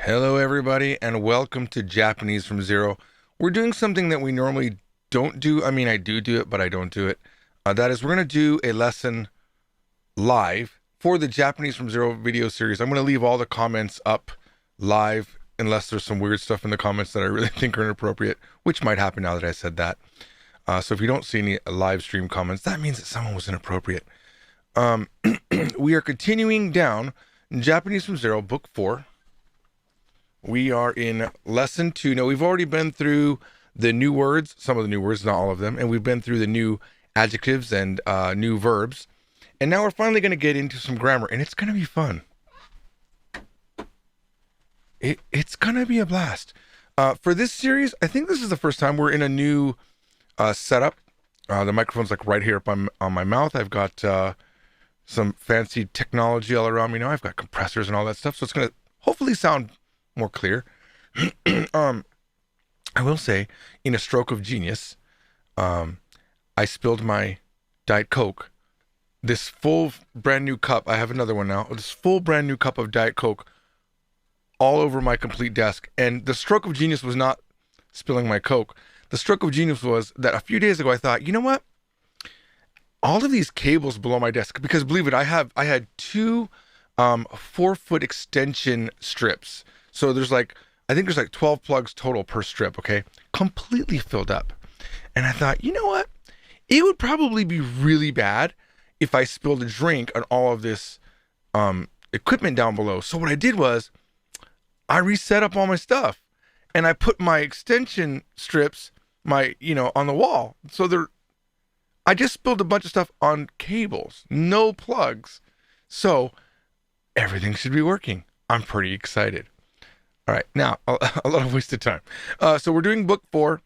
Hello, everybody, and welcome to Japanese from Zero. We're doing something that we normally don't do. I mean, I do it, but I don't do it. That is, we're going to do a lesson live for the Japanese from Zero video series. I'm going to leave all the comments up live unless there's some weird stuff in the comments that I really think are inappropriate, which might happen now that I said that. So if you don't see any live stream comments, that means that someone was inappropriate. We are continuing down Japanese from Zero, Book 4. We are in lesson 2. Now, we've already been through the new words, some of the new words, not all of them, and we've been through the new adjectives and new verbs. And now we're finally going to get into some grammar, and it's going to be fun. It's going to be a blast. For this series, I think this is the first time we're in a new setup. The microphone's like right here up on my mouth. I've got some fancy technology all around me now. I've got compressors and all that stuff, so it's going to hopefully sound more clear. I will say, in a stroke of genius, I spilled my Diet Coke. This full brand new cup, I have another one now, this full brand new cup of Diet Coke all over my complete desk. And the stroke of genius was not spilling my Coke. The stroke of genius was that a few days ago I thought, you know what? All of these cables below my desk, because believe it, I had two 4-foot extension strips. So I think there's 12 plugs total per strip, okay? Completely filled up. And I thought, you know what? It would probably be really bad if I spilled a drink on all of this equipment down below. So what I did was I reset up all my stuff and I put my extension strips, on the wall. So I just spilled a bunch of stuff on cables, no plugs. So everything should be working. I'm pretty excited. All right, now, a lot of wasted time. So we're doing book 4.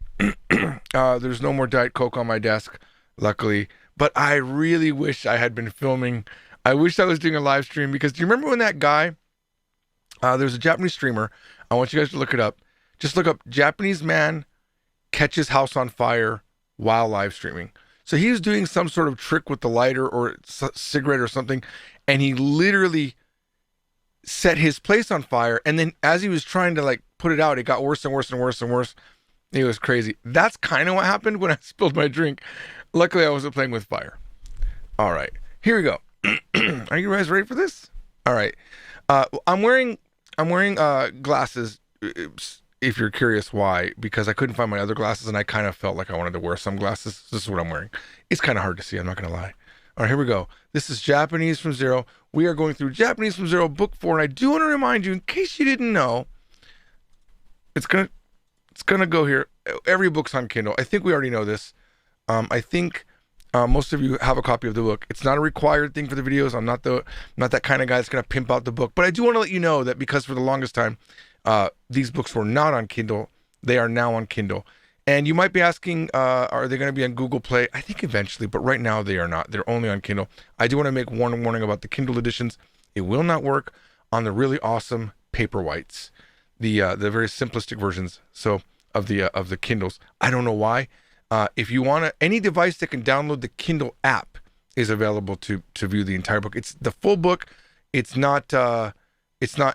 There's no more Diet Coke on my desk, luckily. But I really wish I had been filming. I wish I was doing a live stream, because do you remember when that guy, there's a Japanese streamer. I want you guys to look it up. Just look up Japanese man catches house on fire while live streaming. So he was doing some sort of trick with the lighter or cigarette or something, and he literally set his place on fire, and then as he was trying to put it out, it got worse and worse and worse and worse. It was crazy. That's kind of what happened when I spilled my drink. Luckily, I wasn't playing with fire. All right, here we go. Are you guys ready for this? All right. I'm wearing glasses. If you're curious why, because I couldn't find my other glasses, and I kind of felt like I wanted to wear some glasses. This is what I'm wearing. It's kind of hard to see. I'm not gonna lie. All right, here we go. This is Japanese from Zero. We are going through Japanese from Zero, Book 4, and I do want to remind you, in case you didn't know, it's gonna go here. Every book's on Kindle. I think we already know this. I think most of you have a copy of the book. It's not a required thing for the videos. I'm not that kind of guy that's gonna pimp out the book. But I do want to let you know that, because for the longest time, these books were not on Kindle. They are now on Kindle. And you might be asking, are they going to be on Google Play? I think eventually, but right now they are not. They're only on Kindle. I do want to make one warning about the Kindle editions. It will not work on the really awesome Paperwhites, the very simplistic versions. So of the Kindles. I don't know why. If you want any device that can download the Kindle app is available to view the entire book. It's the full book. It's not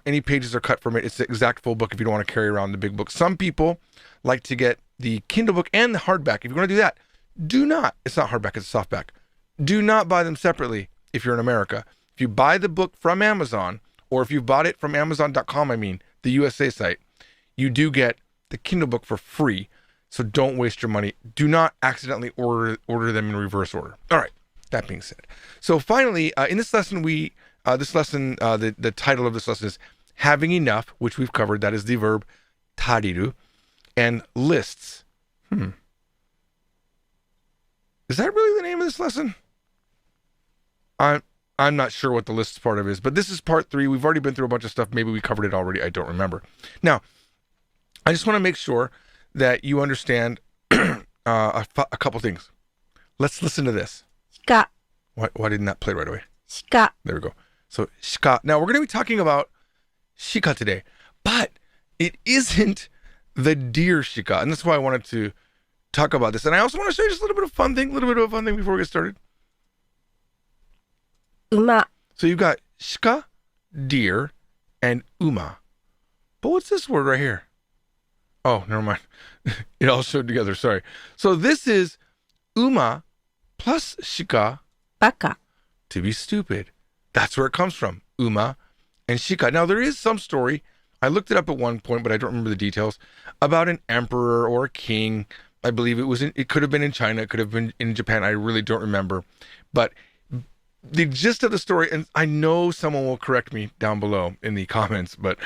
any pages are cut from it. It's the exact full book if you don't want to carry around the big book. Some people like to get the Kindle book and the hardback. If you're going to do that, it's not hardback, it's a softback. Do not buy them separately if you're in America. If you buy the book from Amazon, or if you bought it from Amazon.com, the USA site, you do get the Kindle book for free. So don't waste your money. Do not accidentally order them in reverse order. All right, that being said. So finally, in this lesson, the title of this lesson is Having Enough, which we've covered. That is the verb tariru. And lists. Is that really the name of this lesson? I'm not sure what the lists part of it is, but this is part 3. We've already been through a bunch of stuff. Maybe we covered it already. I don't remember. Now, I just want to make sure that you understand a couple things. Let's listen to this. Shika. Why didn't that play right away? Shika. There we go. So, Shika. Now, we're going to be talking about Shika today, but it isn't the deer Shika, and that's why I wanted to talk about this. And I also want to show you just a little bit of a fun thing before we get started. Uma. So you've got Shika, deer, and Uma. But what's this word right here? Oh, never mind. It all showed together. Sorry. So this is uma plus shika, バカ to be stupid. That's where it comes from. Uma and shika. Now, there is some story. I looked it up at one point, but I don't remember the details, about an emperor or a king. I believe it could have been in China. It could have been in Japan. I really don't remember. But the gist of the story, and I know someone will correct me down below in the comments, but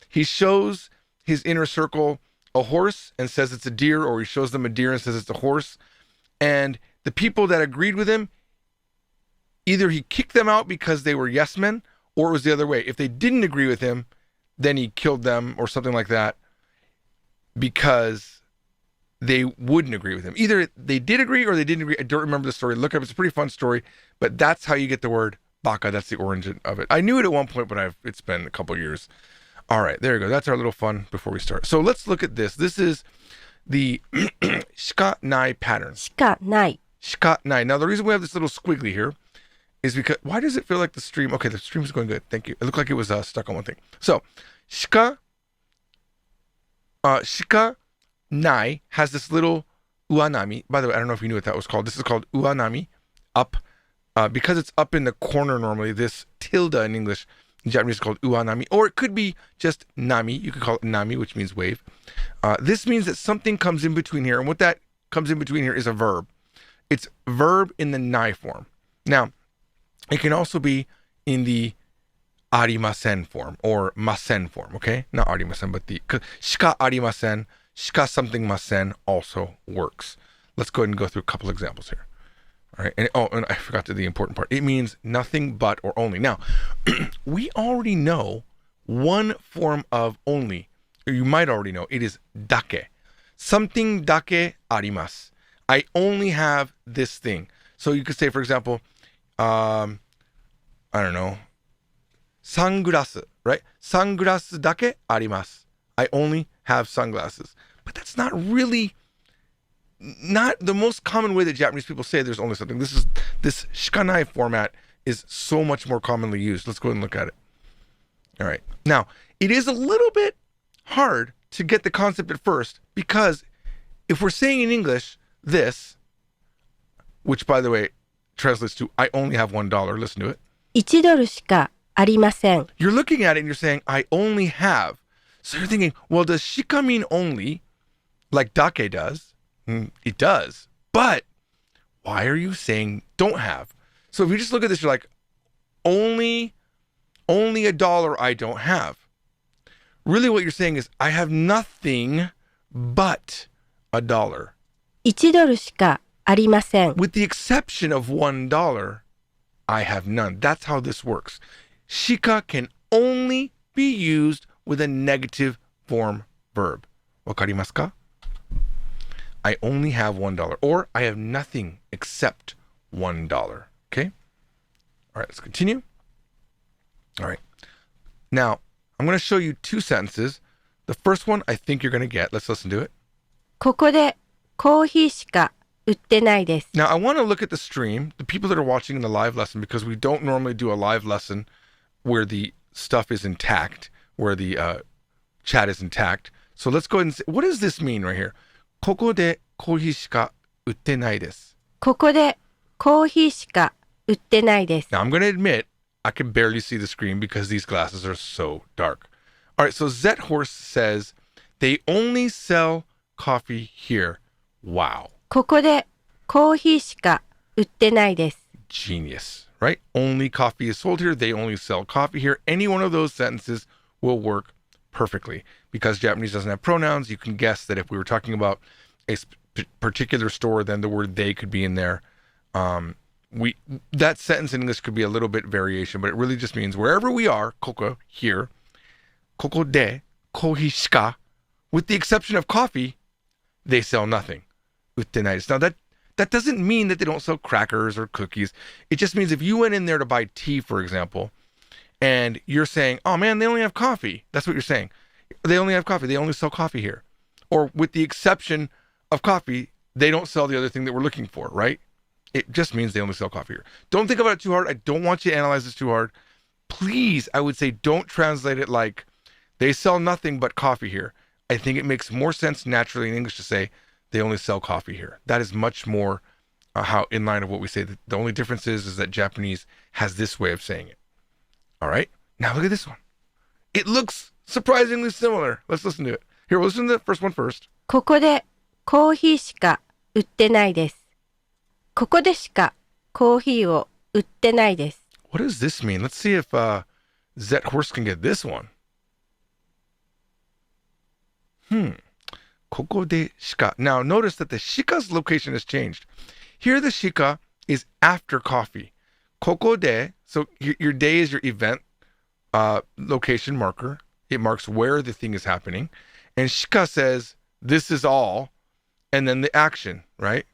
he shows his inner circle a horse and says it's a deer, or he shows them a deer and says it's a horse. And the people that agreed with him, either he kicked them out because they were yes men, or it was the other way. If they didn't agree with him, then he killed them or something like that because they wouldn't agree with him. Either they did agree or they didn't agree. I don't remember the story. Look up. It's a pretty fun story, but that's how you get the word baka. That's the origin of it. I knew it at one point, but it's been a couple years. All right, there you go. That's our little fun before we start. So let's look at this. This is the shika nai pattern. しかない Shika nai. Now, the reason we have this little squiggly here is because, why does it feel like the stream? Okay, the stream is going good. Thank you. It looked like it was stuck on one thing. So, shika nai has this little uanami. By the way, I don't know if you knew what that was called. This is called uanami, up. Because it's up in the corner normally, this tilde in English, in Japanese is called uanami. Or it could be just nami. You could call it nami, which means wave. This means that something comes in between here. And what that comes in between here is a verb. It's verb in the nai form. Now, it can also be in the arimasen form or masen form, okay? Not arimasen, but the shika arimasen, shika something masen also works. Let's go ahead and go through a couple examples here. All right. And I forgot the important part. It means nothing but or only. Now, we already know one form of only, or you might already know. It is dake. Something dake arimasu. I only have this thing. So you could say, for example, I don't know, sunglasses, right? Sunglasses dake arimasu. I only have sunglasses. But that's not the most common way that Japanese people say there's only something. This shikanai format is so much more commonly used. Let's go ahead and look at it. All right. Now, it is a little bit hard to get the concept at first, because if we're saying in English this, which by the way translates to I only have $1, listen to it. 1ドルしかありません You're looking at it and you're saying I only have. So you're thinking, well, does shika mean only like dake does? It does. But why are you saying don't have? So if you just look at this, you're like, only $1 I don't have. Really what you're saying is I have nothing but $1. 1ドルしかありません With the exception of $1, I have none. That's how this works. Shika can only be used with a negative form verb. わかりますか? I only have $1, or I have nothing except $1. Okay? All right, let's continue. All right. Now, I'm going to show you two sentences. The first one I think you're going to get. Let's listen to it. ここでコーヒーしか売ってないです Now, I want to look at the stream, the people that are watching in the live lesson, because we don't normally do a live lesson where the stuff is intact, where the chat is intact. So let's go ahead and say, what does this mean right here? ここでコーヒーしか売ってないです。ここでコーヒーしか売ってないです Now, I'm going to admit, I can barely see the screen because these glasses are so dark. All right, so Zet Horse says, they only sell coffee here. Wow. ここでコーヒーしか売ってないです Genius, right? Only coffee is sold here. They only sell coffee here. Any one of those sentences will work perfectly. Because Japanese doesn't have pronouns, you can guess that if we were talking about a particular store, then the word they could be in there. That sentence in English could be a little bit variation, but it really just means wherever we are, koko, here, koko de kohi shika, with the exception of coffee, they sell nothing. Uttenai. Now that doesn't mean that they don't sell crackers or cookies. It just means if you went in there to buy tea, for example, and you're saying, oh man, they only have coffee. That's what you're saying. They only have coffee. They only sell coffee here. Or with the exception of coffee, they don't sell the other thing that we're looking for, right? It just means they only sell coffee here. Don't think about it too hard. I don't want you to analyze this too hard. Please, I would say don't translate it like They sell nothing but coffee here. I think it makes more sense naturally in English to say they only sell coffee here. That is much more how in line of what we say. The only difference is that Japanese has this way of saying it. All right? Now look at this one. It looks surprisingly similar. Let's listen to it. Here, we'll listen to the first one first. ここでコーヒーしか売ってないです。ここでしかコーヒーを売ってないです。What does this mean? Let's see if Zet Horse can get this one. ここでしか. Now notice that the Shika's location has changed. Here the Shika is after coffee. ここで, so your day is your event location marker. It marks where the thing is happening. And Shika says, this is all. And then the action, right?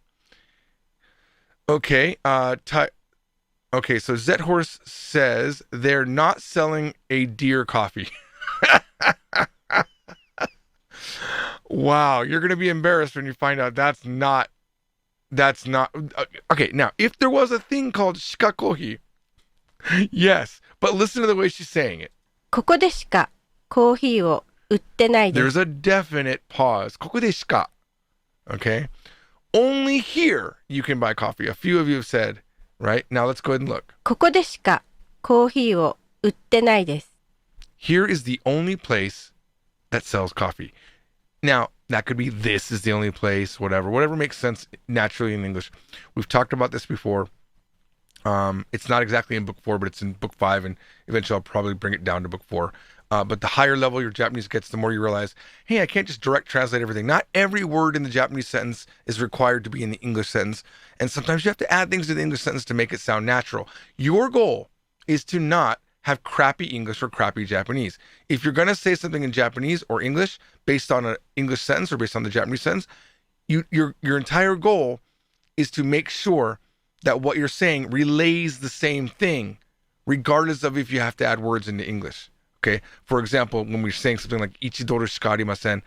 Okay. Okay, so Zet Horse says they're not selling a deer coffee. Wow, you're going to be embarrassed when you find out that's not. Okay, now, if there was a thing called Shika Kohi, yes, but listen to the way she's saying it. ここでしかコーヒーを売ってないです。 There's a definite pause. ここでしか. Okay? Only here you can buy coffee. A few of you have said, right? Now let's go ahead and look. ここでしかコーヒーを売ってないです。 Here is the only place that sells coffee. Now, that could be this is the only place, whatever makes sense naturally in English. We've talked about this before. It's not exactly in book 4, but it's in book 5, and eventually I'll probably bring it down to book 4. But the higher level your Japanese gets, the more you realize, hey, I can't just direct translate everything. Not every word in the Japanese sentence is required to be in the English sentence. And sometimes you have to add things to the English sentence to make it sound natural. Your goal is to not have crappy English or crappy Japanese. If you're going to say something in Japanese or English based on an English sentence or based on the Japanese sentence, your entire goal is to make sure that what you're saying relays the same thing, regardless of if you have to add words into English. Okay? For example, when we're saying something like ichidoru shika arimasen,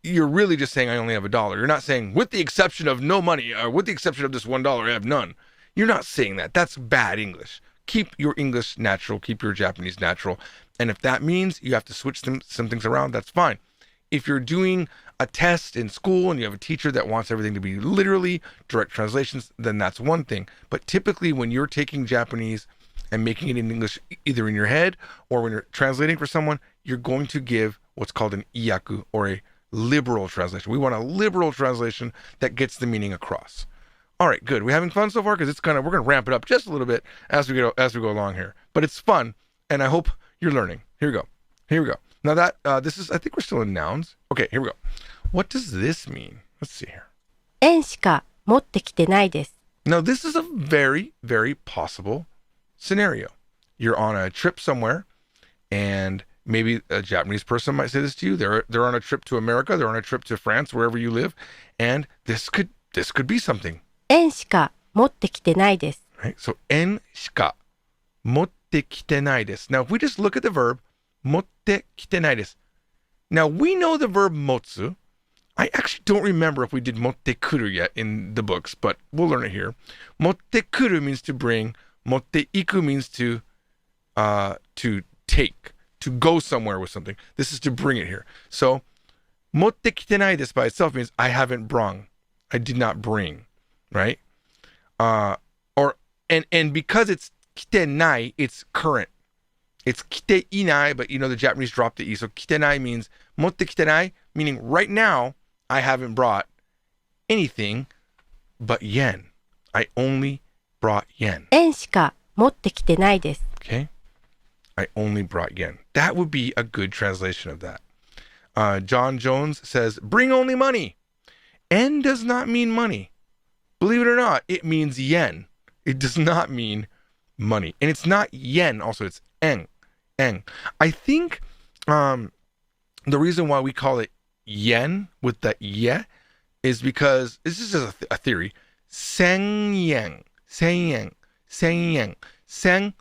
you're really just saying I only have $1. You're not saying with the exception of no money, or with the exception of this $1, I have none. You're not saying that. That's bad English. Keep your English natural. Keep your Japanese natural. And if that means you have to switch some things around, that's fine. If you're doing a test in school and you have a teacher that wants everything to be literally direct translations, then that's one thing. But typically when you're taking Japanese and making it in English, either in your head or when you're translating for someone, you're going to give what's called an iyaku, or a liberal translation. We want a liberal translation that gets the meaning across. All right, good. We having fun so far? Because we're going to ramp it up just a little bit as we go along here. But it's fun, and I hope you're learning. Here we go. Now that this is, I think we're still in nouns. Okay, here we go. What does this mean? Let's see here. 円しか持ってきてないです。 Now this is a very, very possible scenario. You're on a trip somewhere, and maybe a Japanese person might say this to you. They're on a trip to America. They're on a trip to France, wherever you live, and this could be something. 円しか持ってきてないです。 Right? So, en shika motte kite nai desu. Now, if we just look at the verb, motte kite nai desu. Now, we know the verb motsu. I actually don't remember if we did motte kuru yet in the books, but we'll learn it here. Motte kuru means to bring. Motte iku means to take, to go somewhere with something. This is to bring it here. So, motte kite nai desu by itself means I haven't brung. I did not bring. Right? And because it's kite nai, it's current. It's kite inai, but you know the Japanese dropped the i. So kite nai means motte kite nai, meaning right now I haven't brought anything but yen. I only brought yen. 円しか持ってきてないです。 Okay? I only brought yen. That would be a good translation of that. John Jones says, bring only money. En does not mean money. Believe it or not, it means yen. It does not mean money. And it's not yen also, it's en. I think the reason why we call it yen with the ye is because, this is just a theory, sen yen. Sen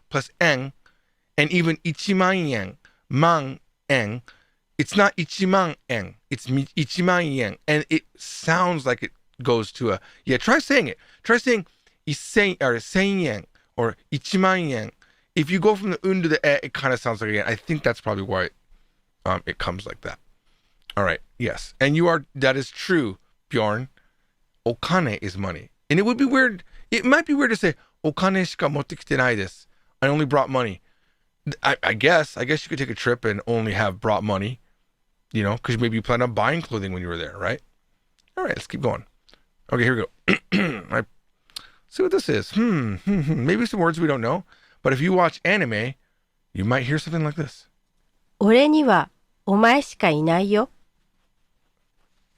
plus en, and even ichiman yen, man en. It's not ichiman en, it's ichiman yen. And it sounds like it goes to a, try saying it. Try saying isen or sen yen or ichiman yen. If you go from the un to the e, it kind of sounds like a yen. I think that's probably why it comes like that. All right. Yes. And that is true, Bjorn. Okane is money. And it would be weird. It might be weird to say, okane shika motte kite nai desu. I only brought money. I guess you could take a trip and only have brought money, because maybe you planned on buying clothing when you were there, right? All right, let's keep going. Okay, here we go. See what this is. Maybe some words we don't know. But if you watch anime, you might hear something like this. 俺にはお前しかいないよ。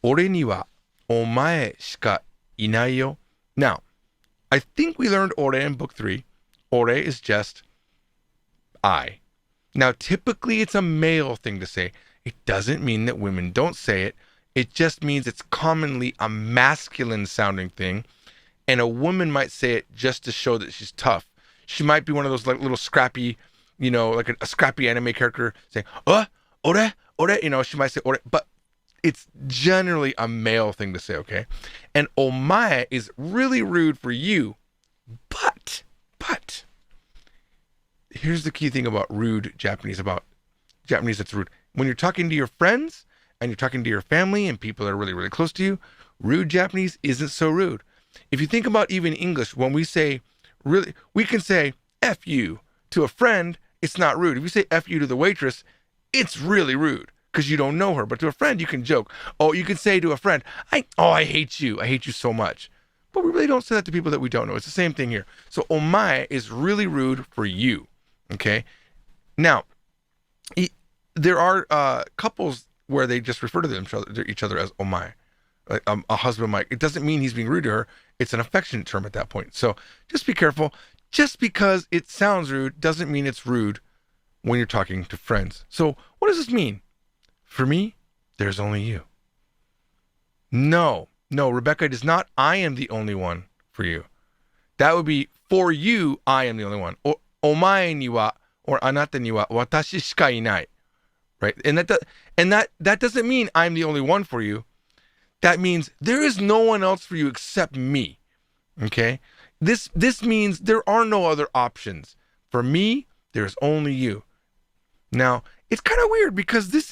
俺にはお前しかいないよ. Now, I think we learned ore in book 3. Ore is just I. Now, typically it's a male thing to say. It doesn't mean that women don't say it. It just means it's commonly a masculine sounding thing. And a woman might say it just to show that she's tough. She might be one of those like little scrappy, like a scrappy anime character saying, ore, she might say ore. But it's generally a male thing to say, okay? And omae is really rude for you. But, here's the key thing about rude Japanese, about Japanese that's rude. When you're talking to your friends and you're talking to your family and people that are really, really close to you, rude Japanese isn't so rude. If you think about even English, when we say, really, we can say F you to a friend, it's not rude. If you say F you to the waitress, it's really rude because you don't know her. But to a friend, you can joke. Oh, you can say to a friend, I hate you. I hate you so much. But we really don't say that to people that we don't know. It's the same thing here. So omae is really rude for you. Okay? Now, there are couples where they just refer to each other as omae. A husband might. It doesn't mean he's being rude to her. It's an affectionate term at that point. So just be careful. Just because it sounds rude doesn't mean it's rude when you're talking to friends. So what does this mean? For me, there's only you. No, Rebecca, it is not I am the only one for you. That would be for you, I am the only one. Omae ni wa, or anata ni wa, watashi shika inai. Right? And that doesn't mean I'm the only one for you. That means there is no one else for you except me. Okay? This means there are no other options. For me, there's only you. Now, it's kind of weird because this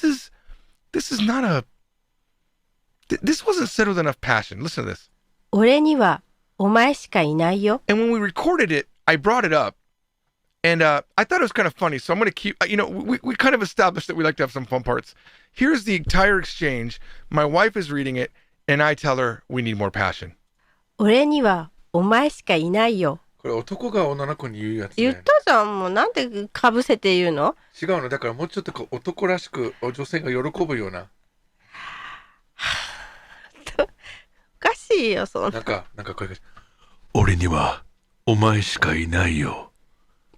wasn't said with enough passion. Listen to this. 俺にはお前しかいないよ。 And when we recorded it, I brought it up. And I thought it was kind of funny. So I'm going to keep, we kind of established that we like to have some fun parts. Here's the entire exchange. My wife is reading it, and I tell her we need more passion. 俺にはお前しかいないよ。これ男が女の子に言うやつね。言ったじゃん。もうなんでかぶせて言うの？違うの。だからもうちょっとこう男らしく女性が喜ぶような。おかしいよ、そんな。なんかこれが。俺にはお前しかいないよ。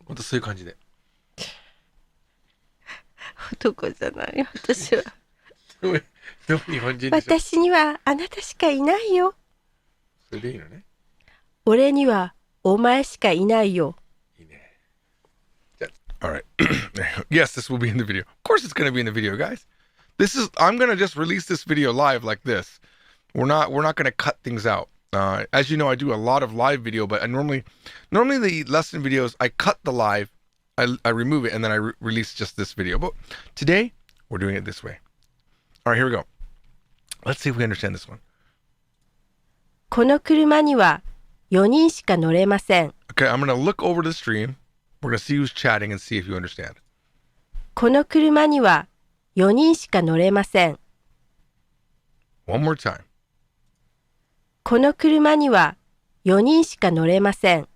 ほんとそういう感じで。男じゃないよ、私は。でも日本人でしょ。私にはあなたしかいないよ。それでいいのね。俺にはお前しかいないよ。いいね。All right. Yes, this will be in the video. Of course it's going to be in the video, guys. I'm going to just release this video live like this. We're not going to cut things out. As you know, I do a lot of live video, but normally the lesson videos, I cut the live, I remove it, and then I release just this video. But today, we're doing it this way. All right, here we go. Let's see if we understand this one. この車には4人しか乗れません。 Okay, I'm going to look over the stream. We're going to see who's chatting and see if you understand. この車には4人しか乗れません。 One more time. この車には4人しか乗れません。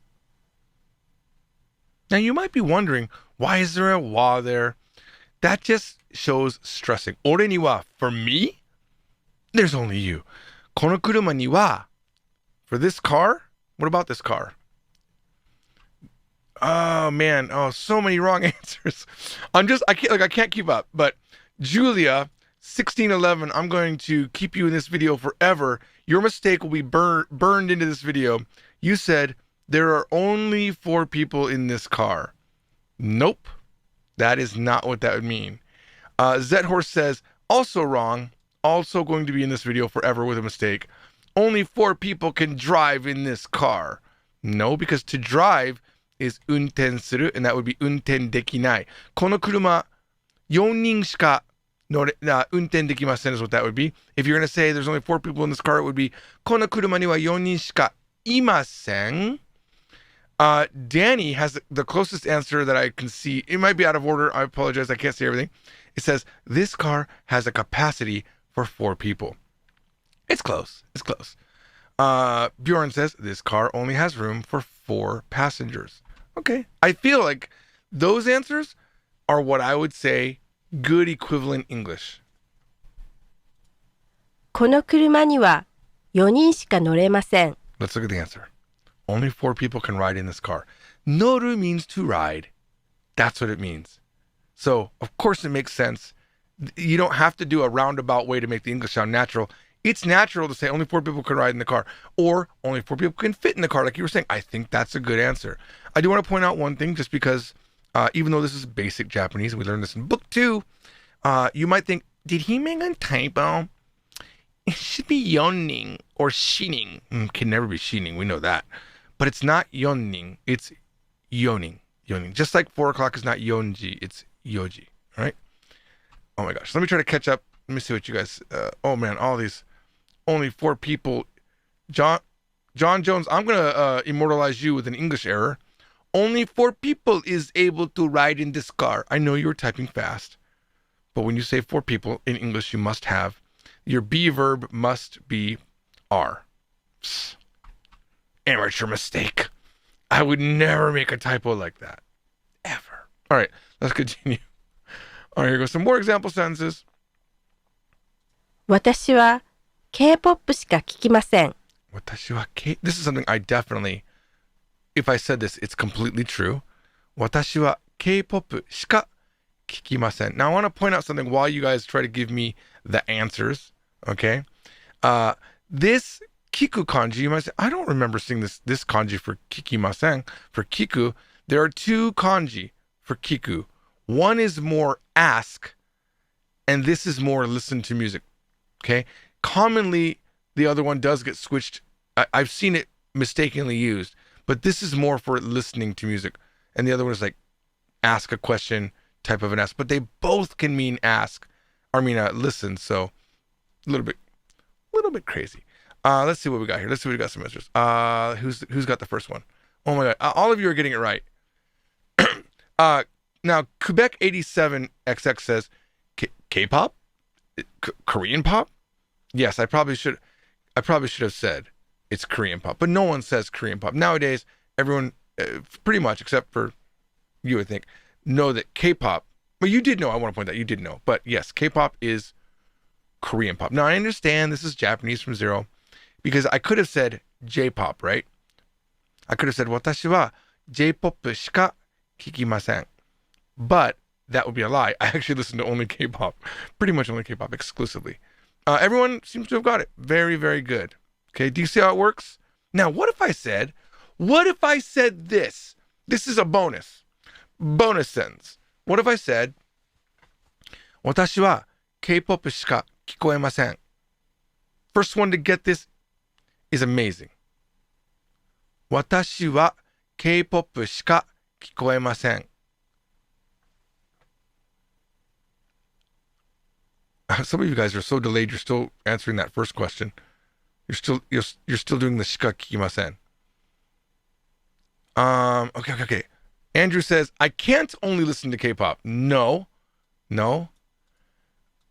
Now you might be wondering, why is there a wa there? That just shows stressing. 俺には for me? There's only you. この車には for this car? What about this car? Oh man, so many wrong answers. I can't keep up. But Julia, 1611, I'm going to keep you in this video forever. Your mistake will be burned into this video. You said there are only 4 people in this car. Nope. That is not what that would mean. Zhorse says, also wrong. Also going to be in this video forever with a mistake. Only 4 people can drive in this car. No, because to drive is unten suru, and that would be unten dekinai. この車4人しか運転できません is what that would be. If you're going to say there's only 4 people in this car, it would be この車には4人しかいません. Danny has the closest answer that I can see. It might be out of order. I apologize. I can't see everything. It says, this car has a capacity for 4 people. It's close. It's close. Bjorn says, this car only has room for 4 passengers. Okay. I feel like those answers are what I would say good equivalent English. この車には4人しか乗れません。 Let's look at the answer. Only 4 people can ride in this car. Noru means to ride. That's what it means. So, of course, it makes sense. You don't have to do a roundabout way to make the English sound natural. It's natural to say only 4 people can ride in the car, or only 4 people can fit in the car, like you were saying. I think that's a good answer. I do want to point out one thing, just because even though this is basic Japanese, and we learned this in book 2, you might think, did he make a typo? It should be yonning or shining. It can never be shining, we know that. But it's not yonning, it's yoning. Yoning. Just like 4 o'clock is not yonji, it's yoji. All right? Oh my gosh. Let me try to catch up. Let me see what you guys... oh man, all these... Only 4 people. John Jones, I'm going to immortalize you with an English error. Only 4 people is able to ride in this car. I know you were typing fast. But when you say 4 people in English, you must have... Your be verb must be are. Psst. Amateur mistake. I would never make a typo like that. Ever. All right, let's continue. All right, here goes some more example sentences. 私は K-POP しか聞きません。 Watashi wa This is something I definitely, if I said this, it's completely true. Watashi wa K-POP しか聞きません. Now, I want to point out something while you guys try to give me the answers, okay? This kiku kanji, you might say, I don't remember seeing this kanji for kikimasen. For kiku, there are 2 kanji for kiku. One is more ask, and this is more listen to music, okay? Commonly, the other one does get switched. I've seen it mistakenly used, but this is more for listening to music. And the other one is like ask a question type of an ask, but they both can mean ask, listen. So a little bit crazy. Let's see what we got here. Let's see what we got some answers. Who's got the first one? Oh my God. All of you are getting it right. Now, Quebec 87XX says K-pop? Korean pop? Yes, I probably should have said it's Korean pop, but no one says Korean pop. Nowadays, everyone, pretty much, except for you, I think, know that K-pop, well, you did know, I want to point out, you did know, but yes, K-pop is Korean pop. Now, I understand this is Japanese from 0, because I could have said J-pop, right? I could have said, watashi wa J-pop shika kikimasen. But that would be a lie. I actually listen to only K-pop, pretty much only K-pop exclusively. Everyone seems to have got it. Very, very good. Okay, do you see how it works? Now, what if I said this? This is a bonus sentence. What if I said, watashi wa K-pop shika kikoemasen. First one to get this is amazing. Watashi wa K-pop shika kikoemasen. Some of you guys are so delayed. You're still answering that first question. You're still doing the shika kikimasen. Okay. Andrew says, I can't only listen to K-pop. No.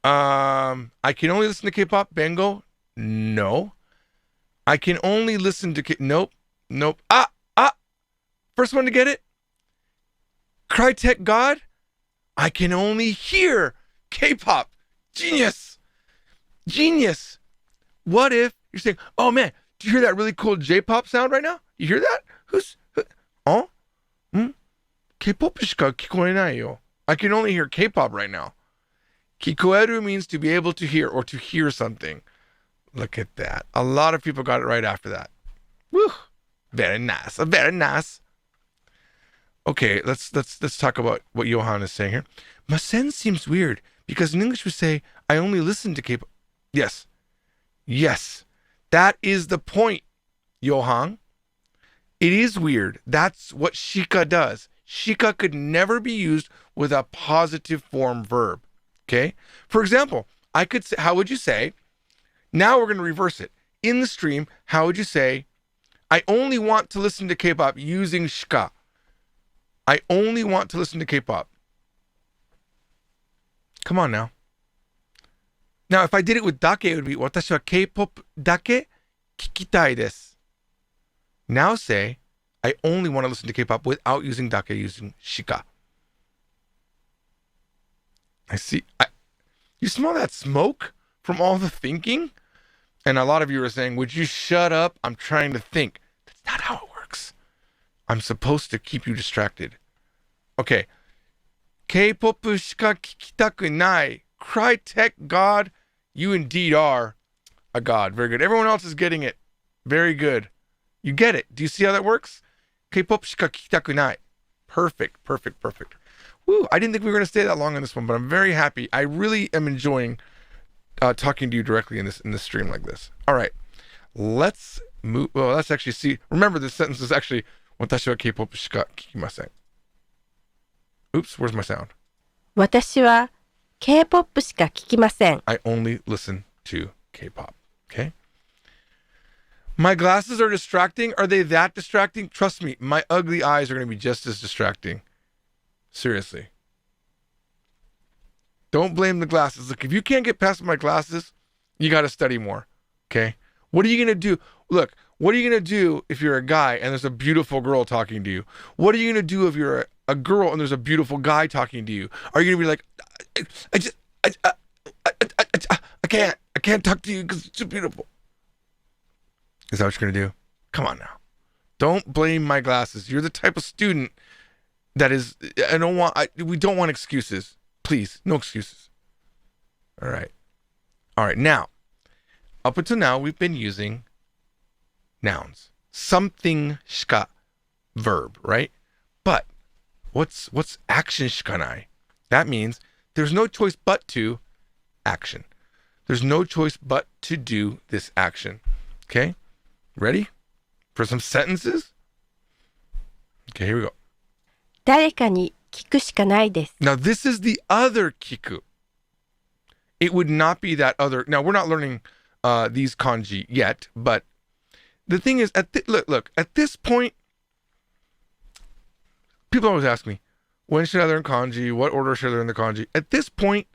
I can only listen to K-pop. Bengo. No. I can only listen to Nope. First one to get it. Crytek God. I can only hear K-pop. Genius. What if you're saying, oh man, do you hear that really cool J-pop sound right now? You hear that? K-pop shika kikoenai yo. I can only hear K-pop right now. Kikoeru means to be able to hear or to hear something. Look at that. A lot of people got it right after that. Woo. Very nice. Very nice. Okay, let's talk about what Johan is saying here. Masen seems weird because in English we say, I only listen to K-pop. Yes. That is the point, Johan. It is weird. That's what Shika does. Shika could never be used with a positive form verb. Okay? For example, I could say, how would you say, now we're going to reverse it. In the stream, how would you say, I only want to listen to K-pop using Shika. I only want to listen to K-pop. Come on now. Now, if I did it with dake, it would be, 私は K-pop だけ聞きたいです. Now say, I only want to listen to K-pop without using dake, using Shika. I see. You smell that smoke from all the thinking? And a lot of you are saying, would you shut up? I'm trying to think. That's not how it works. I'm supposed to keep you distracted. Okay. K-pop しか聞きたくない. Crytek God, you indeed are a god. Very good. Everyone else is getting it. Very good. You get it. Do you see how that works? K-pop しか聞きたくない. Perfect, perfect, perfect. Woo, I didn't think we were going to stay that long on this one, but I'm very happy. I really am enjoying talking to you directly in this stream like this. All right. Let's move. Well, let's actually see. Remember, this sentence is actually 私は K-pop しか聞きません. Oops, where's my sound? 私は K-POP しか聞きません。 I only listen to K-pop. Okay? My glasses are distracting. Are they that distracting? Trust me, my ugly eyes are going to be just as distracting. Seriously. Don't blame the glasses. Look, if you can't get past my glasses, you got to study more. Okay? What are you going to do? Look, what are you going to do if you're a guy and there's a beautiful girl talking to you? What are you going to do if you're a girl and there's a beautiful guy talking to you? Are you going to be like, I can't talk to you because it's too beautiful? Is that what you're going to do? Come on now. Don't blame my glasses. You're the type of student that is, we don't want excuses. Please, no excuses. All right. All right. Now, up until now, we've been using nouns. Something shika, verb, right? But what's action shikanai? That means there's no choice but to action. There's no choice but to do this action. Okay? Ready for some sentences? Okay, here we go. 誰かに聞くしかないです。 Now, this is the other kiku. It would not be that other. Now, we're not learning these kanji yet, but the thing is, look, at this point, people always ask me, when should I learn kanji? What order should I learn the kanji? At this point,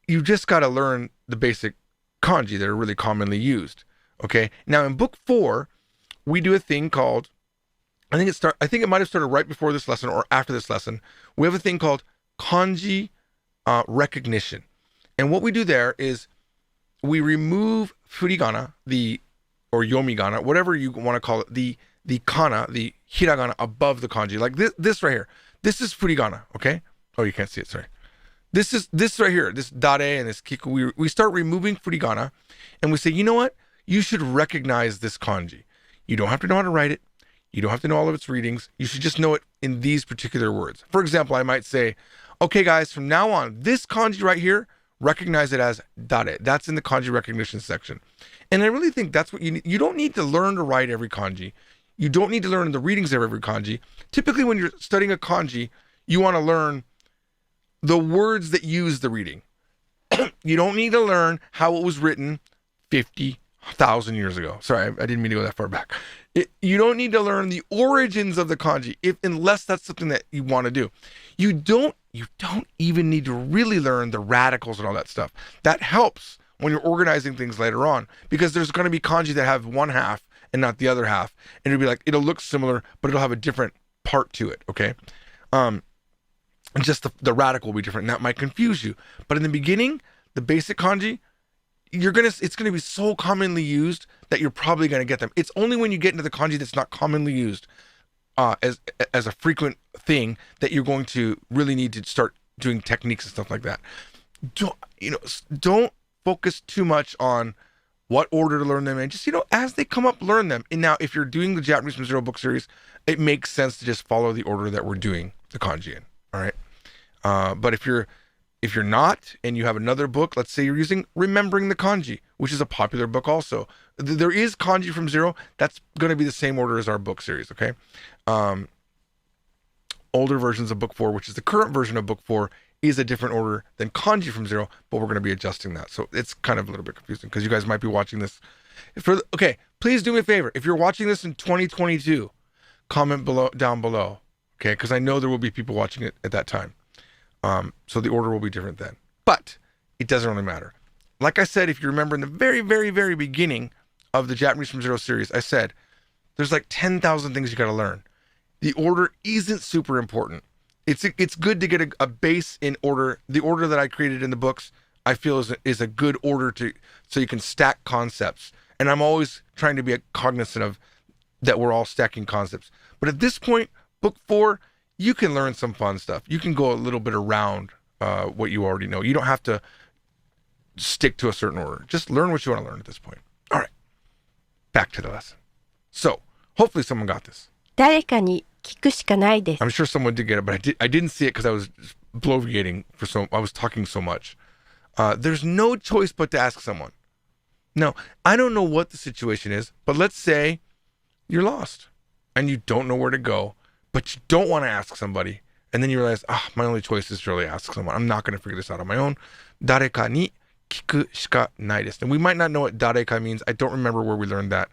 you just got to learn the basic kanji that are really commonly used. Okay? Now, in book 4, we do a thing called, I think it might have started right before this lesson or after this lesson. We have a thing called kanji recognition. And what we do there is we remove furigana, or yomigana, whatever you want to call it, the kana, the hiragana above the kanji. Like this right here. This is furigana, okay? Oh, you can't see it, sorry. This right here, this dare and this kiku, we start removing furigana and we say, you know what? You should recognize this kanji. You don't have to know how to write it. You don't have to know all of its readings. You should just know it in these particular words. For example, I might say, okay, guys, from now on, this kanji right here, recognize it as dare. That's in the kanji recognition section. And I really think that's what you need. You don't need to learn to write every kanji. You don't need to learn the readings of every kanji. Typically, when you're studying a kanji, you want to learn the words that use the reading. You don't need to learn how it was written 50,000 years ago. Sorry, I didn't mean to go that far back. You don't need to learn the origins of the kanji, unless that's something that you want to do. You don't even need to really learn the radicals and all that stuff. That helps when you're organizing things later on, because there's going to be kanji that have one half and not the other half, and it'll look similar, but it'll have a different part to it. Okay, and just the radical will be different, and that might confuse you. But in the beginning, the basic kanji, it's gonna be so commonly used that you're probably gonna get them. It's only when you get into the kanji that's not commonly used as a frequent thing that you're going to really need to start doing techniques and stuff like that. Don't focus too much on what order to learn them in. Just, as they come up, learn them. And now, if you're doing the Japanese from Zero book series, it makes sense to just follow the order that we're doing the kanji in. All right. But if you're not, and you have another book, let's say you're using Remembering the Kanji, which is a popular book also. There is kanji from Zero. That's going to be the same order as our book series, okay? Older versions of book 4, which is the current version of book 4, is a different order than kanji from 0, but we're going to be adjusting that. So it's kind of a little bit confusing because you guys might be watching this. Okay, please do me a favor. If you're watching this in 2022, comment down below, okay? Because I know there will be people watching it at that time. So the order will be different then. But it doesn't really matter. Like I said, if you remember in the very, very, very beginning of the Japanese from 0 series, I said there's like 10,000 things you got to learn. The order isn't super important. It's good to get a base in order. The order that I created in the books, I feel is a good order so you can stack concepts. And I'm always trying to be cognizant of that we're all stacking concepts. But at this point, book 4, you can learn some fun stuff. You can go a little bit around what you already know. You don't have to stick to a certain order. Just learn what you want to learn at this point. All right, back to the lesson. So hopefully someone got this. 誰かに聞くしかないです。 I'm sure someone did get it, but I didn't see it because I was bloviating I was talking so much. There's no choice but to ask someone. Now, I don't know what the situation is, but let's say you're lost and you don't know where to go, but you don't want to ask somebody. And then you realize, my only choice is to really ask someone. I'm not going to figure this out on my own. 誰かに聞くしかないです. And we might not know what 誰か means. I don't remember where we learned that.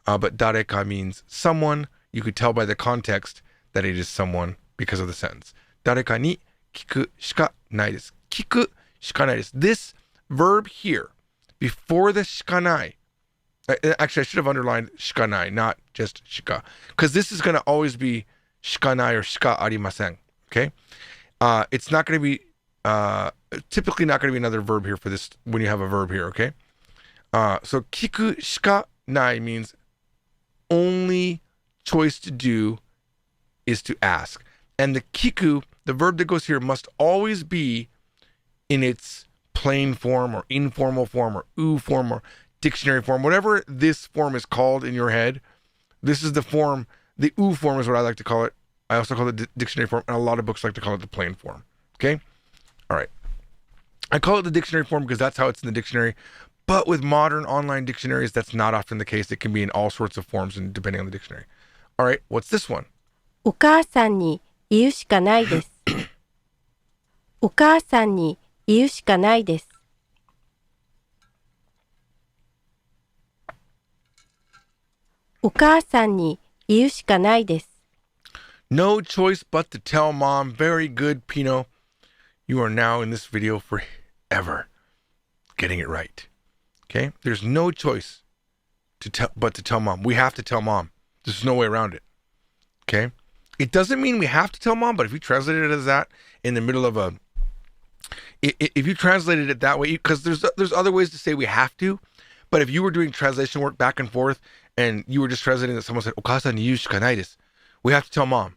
But 誰か means someone. You could tell by the context that it is someone because of the sentence. 誰かに聞くしかないです. 聞くしかないです. This verb here, before the しかない. Actually, I should have underlined しかない, not just しか. Because this is going to always be しかない or しかありません. Okay? It's not going to be, typically not going to be another verb here for this when you have a verb here, okay? So 聞くしかない means only choice to do is to ask. And the kiku, the verb that goes here, must always be in its plain form or informal form or u form or dictionary form. Whatever this form is called in your head, this is the form. The u form is what I like to call it. I also call it the dictionary form, and a lot of books like to call it the plain form. Okay? All right. I call it the dictionary form because that's how it's in the dictionary. But with modern online dictionaries, that's not often the case. It can be in all sorts of forms and depending on the dictionary. All right, what's this one? お母さんに言うしかないです。お母さんに言うしかないです。お母さんに言うしかないです。 No choice but to tell mom. Very good, Pino. You are now in this video forever getting it right. Okay? There's no choice but to tell mom. We have to tell mom. There's no way around it. Okay? It doesn't mean we have to tell mom, but if you translated it as that in the middle of if you translated it that way, because there's other ways to say we have to, but if you were doing translation work back and forth and you were just translating that someone said, お母さんに言うしかないです. We have to tell mom.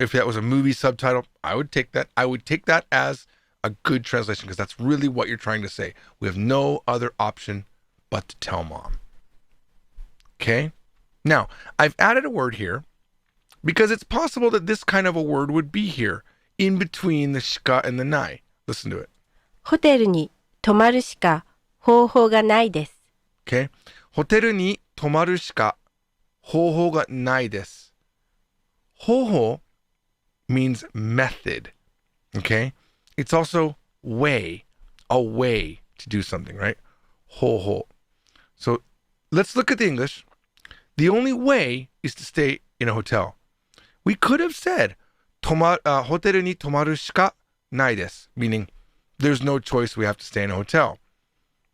If that was a movie subtitle, I would take that. I would take that as a good translation because that's really what you're trying to say. We have no other option but to tell mom. Okay? Now, I've added a word here because it's possible that this kind of a word would be here in between the shika and the nai. Listen to it. ホテルに泊まるしか方法がないです。 Okay? ホテルに泊まるしか方法がないです. 方法 means method. Okay? It's also way, a way to do something, right? 方法. So let's look at the English. The only way is to stay in a hotel. We could have said ホテルに泊まるしかないです, meaning there's no choice, we have to stay in a hotel.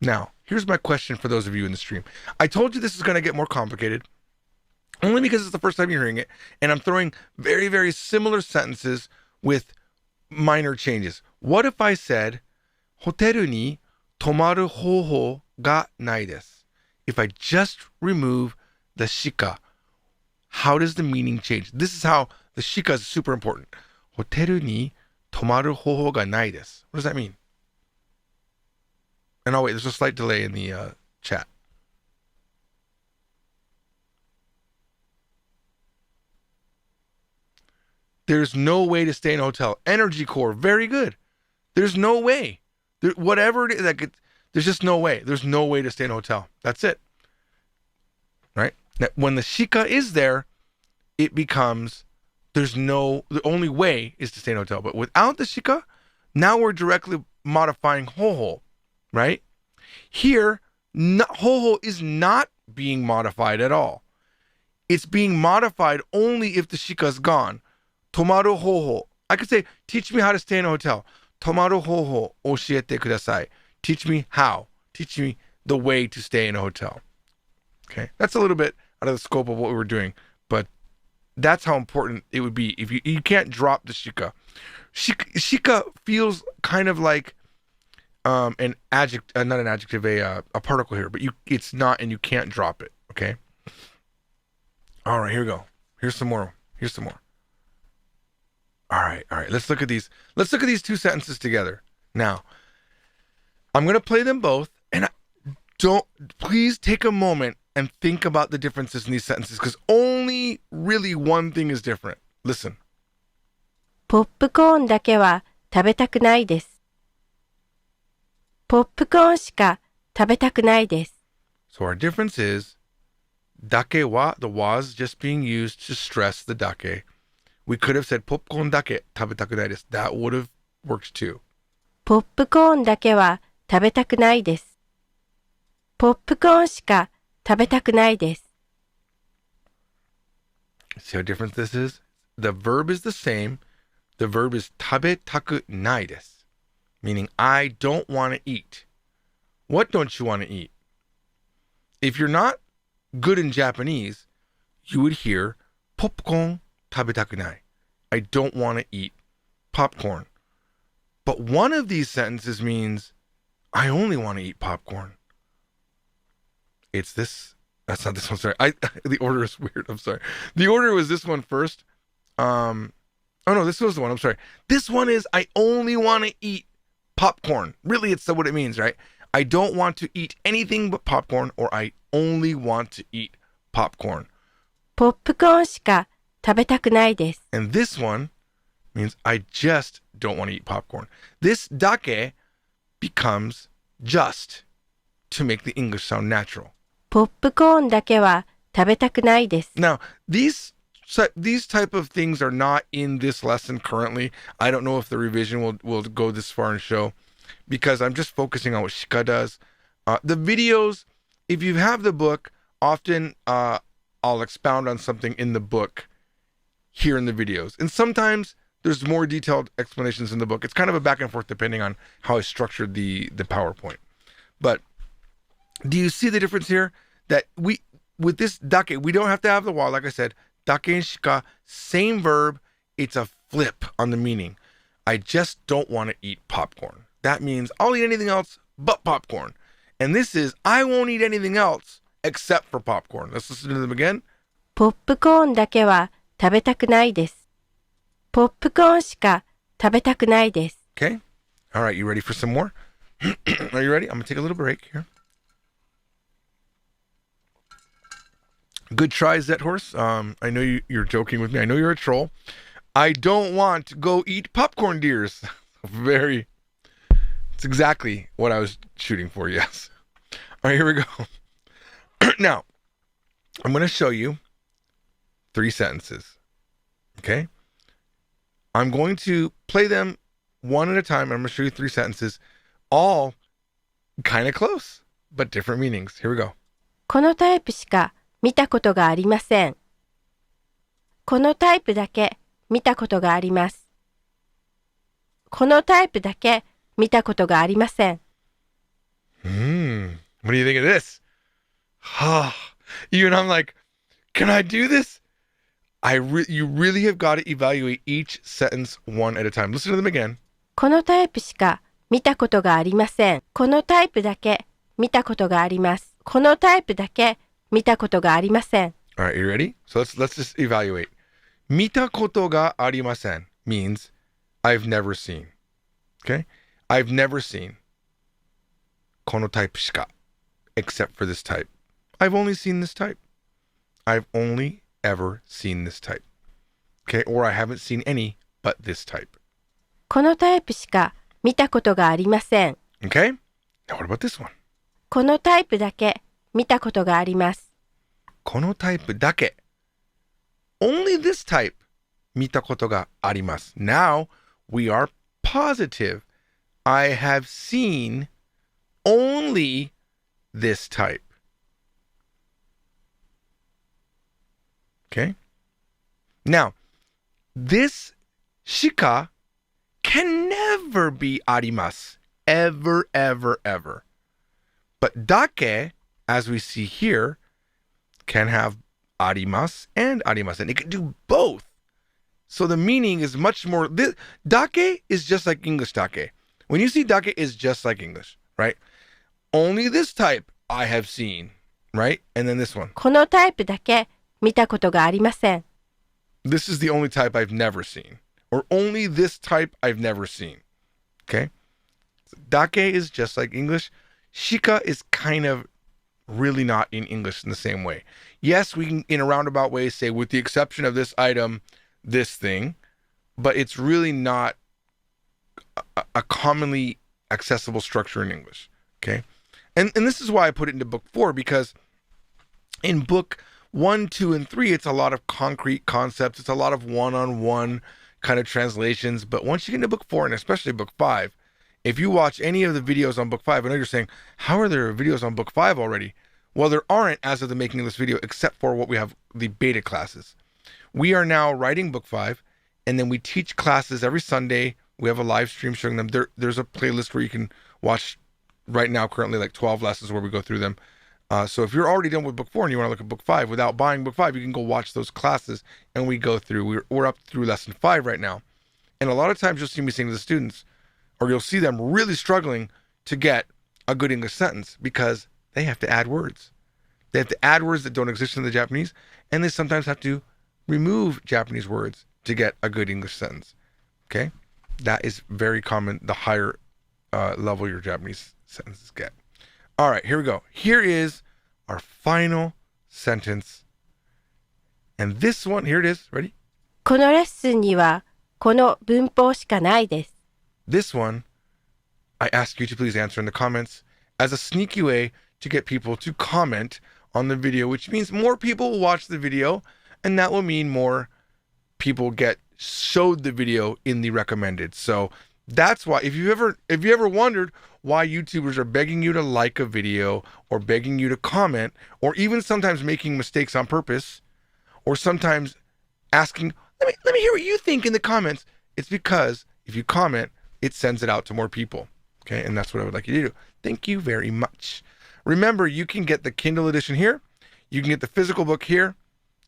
Now, here's my question for those of you in the stream. I told you this is going to get more complicated only because it's the first time you're hearing it, and I'm throwing very, very similar sentences with minor changes. What if I said ホテルに泊まる方法がないです? If I just remove the shika, how does the meaning change? This is how the shika is super important. ホテルに泊まる方法がないです. What does that mean? And oh wait, there's a slight delay in the chat. There's no way to stay in a hotel. Energy core, very good. There's no way. Whatever it is, there's just no way. There's no way to stay in a hotel. That's it. Right? Now, when the shika is there, it becomes the only way is to stay in a hotel. But without the shika, Now we're directly modifying hoho, right? Here, hoho is not being modified at all. It's being modified only if the shika is gone. Tomaru hoho. I could say, teach me how to stay in a hotel. Tomaru hoho oshiete kudasai. Teach me how. Teach me the way to stay in a hotel. Okay, that's a little bit out of the scope of what we were doing, but that's how important it would be. If you can't drop the shika. Shika feels kind of like an adjective, not an adjective, a particle here, but it's not, and you can't drop it. Okay. All right, here we go. Here's some more. All right. Let's look at these. Let's look at these two sentences together. Now, I'm gonna play them both, and please take a moment and think about the differences in these sentences, because only really one thing is different. Listen. ポップコーンだけは食べたくないです。ポップコーンしか食べたくないです。So our difference is, dake wa, the wa is just being used to stress the dake. We could have said, popcorn dake tabetaku nai desu. That would have worked too. ポップコーンだけは食べたくないです。ポップコーンしか食べたくないです。See how different this is? The verb is the same. The verb is tabetaku nai desu, meaning I don't want to eat. What don't you want to eat? If you're not good in Japanese, you would hear popcorn tabetaku nai. I don't want to eat popcorn. But one of these sentences means I only want to eat popcorn. It's this. That's not this one. Sorry. The order is weird. I'm sorry. The order was this one first. Oh no, this was the one. I'm sorry. This one is I only want to eat popcorn. Really, it's what it means, right? I don't want to eat anything but popcorn, or I only want to eat popcorn. ポップコーンしか食べたくないです。 And this one means I just don't want to eat popcorn. This dake becomes just to make the English sound natural. ポップコーンだけは食べたくないです。 Now, these type of things are not in this lesson currently. I don't know if the revision will go this far and show, because I'm just focusing on what Shika does. The videos, if you have the book, often I'll expound on something in the book here in the videos. And sometimes there's more detailed explanations in the book. It's kind of a back and forth depending on how I structured the PowerPoint. But do you see the difference here? That with this dake, we don't have to have the wa, like I said. Dake and shika, same verb. It's a flip on the meaning. I just don't want to eat popcorn. That means I'll eat anything else but popcorn. And this is I won't eat anything else except for popcorn. Let's listen to them again. ポップコーンだけは食べたくないです。ポップコーンしか食べたくないです。 Okay. All right. You ready for some more? Are you ready? I'm going to take a little break here. Good try, Zet Horse. I know you're joking with me. I know you're a troll. I don't want to go eat popcorn, dears. It's exactly what I was shooting for, yes. All right, here we go. Now, I'm going to show you 3 sentences. Okay? I'm going to play them one at a time. I'm going to show you 3 sentences, all kind of close, but different meanings. Here we go. このタイプしか見たことがありません。このタイプだけ見たことがあります。このタイプだけ見たことがありません。What do you think of this? You and I'm like, can I do this? You really have got to evaluate each sentence one at a time. Listen to them again. このタイプしか見たことがありません。このタイプだけ見たことがあります。このタイプだけ見たことがありません。All right, you ready? So let's just evaluate. 見たことがありません means I've never seen. Okay? I've never seen このタイプしか except for this type. I've only seen this type. I've only ever seen this type. Okay? Or I haven't seen any but this type. このタイプしか見たことがありません。 Okay? Now what about this one? このタイプだけ見たことがあります。このタイプだけ only this type 見たことがあります。Now we are positive. I have seen only this type. Okay? Now, this shika can never be arimasu. Ever, ever, ever. But dake, as we see here, can have arimasu and arimasen. And it can do both. So the meaning is much more... Dake is just like English dake. When you see dake, it's just like English, right? Only this type I have seen, right? And then this one. このタイプだけ見たことがありません。 This is the only type I've never seen. Or only this type I've never seen. Okay? So dake is just like English. Shika is kind of really not in English in the same way. Yes, we can, in a roundabout way, say, with the exception of this item, this thing, but it's really not a commonly accessible structure in English. Okay? And this is why I put it into book 4, because in book 1, 2, and 3, it's a lot of concrete concepts. It's a lot of one-on-one kind of translations. But once you get into book 4, and especially book 5, if you watch any of the videos on book 5, I know you're saying, how are there videos on book 5 already? Well, there aren't as of the making of this video, except for what we have, the beta classes. We are now writing book 5, and then we teach classes every Sunday. We have a live stream showing them. There's a playlist where you can watch right now, currently like 12 lessons where we go through them. So if you're already done with book 4 and you want to look at book 5 without buying book 5, you can go watch those classes, and we go through. We're up through lesson 5 right now. And a lot of times you'll see me saying to the students, or you'll see them really struggling to get a good English sentence because they have to add words. They have to add words that don't exist in the Japanese, and they sometimes have to remove Japanese words to get a good English sentence. Okay? That is very common the higher level your Japanese sentences get. All right, here we go. Here is our final sentence. And this one, here it is. Ready? このレッスンにはこの文法しかないです。 This one, I ask you to please answer in the comments as a sneaky way to get people to comment on the video, which means more people will watch the video, and that will mean more people get showed the video in the recommended. So that's why, if you ever wondered why YouTubers are begging you to like a video or begging you to comment, or even sometimes making mistakes on purpose, or sometimes asking, let me hear what you think in the comments, it's because if you comment, it sends it out to more people. Okay, and that's what I would like you to do. Thank you very much. Remember, you can get the Kindle edition here. You can get the physical book here,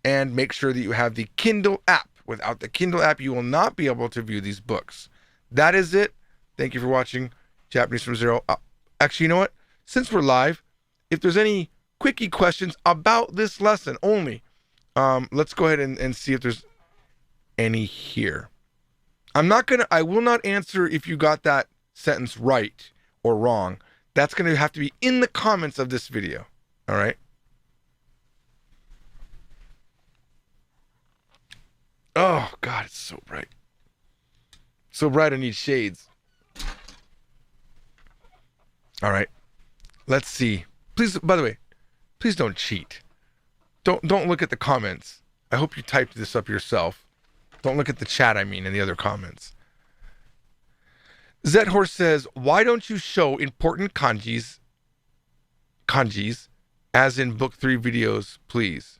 and make sure that you have the Kindle app. Without the Kindle app, you will not be able to view these books. That is it. Thank you for watching Japanese from Zero. Actually, you know what? Since we're live, if there's any quickie questions about this lesson only, let's go ahead and see if there's any here. I will not answer if you got that sentence right or wrong. That's going to have to be in the comments of this video. All right? Oh, God, it's so bright. So bright I need shades. All right. Let's see. Please, by the way, please don't cheat. Don't look at the comments. I hope you typed this up yourself. Don't look at the chat, I mean, and the other comments. Zhorse says, why don't you show important kanjis as in book 3 videos, please?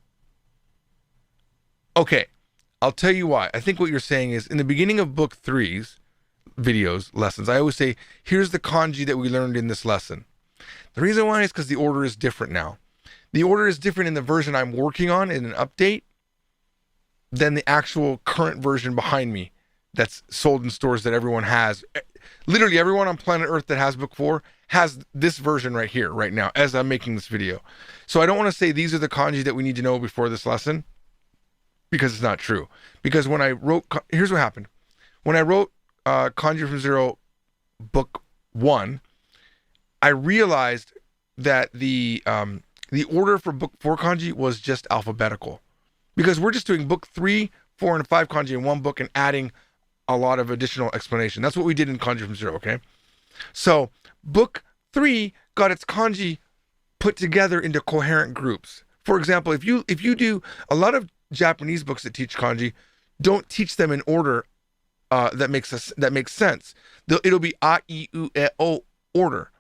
Okay, I'll tell you why. I think what you're saying is, in the beginning of book 3's videos, lessons, I always say, here's the kanji that we learned in this lesson. The reason why is because the order is different now. The order is different in the version I'm working on in an update than the actual current version behind me that's sold in stores that everyone has. Literally everyone on planet Earth that has book 4 has this version right here, right now, as I'm making this video. So I don't want to say these are the kanji that we need to know before this lesson, because it's not true. Because when I wrote, here's what happened. When I wrote Conjugating from Zero book 1, I realized that the order for book 4 kanji was just alphabetical. Because we're just doing book 3, 4, and 5 kanji in one book and adding a lot of additional explanation. That's what we did in Kanji from Zero, okay? So book 3 got its kanji put together into coherent groups. For example, if you do a lot of Japanese books that teach kanji, don't teach them in order that makes sense. It'll be a, I, U, E, O order.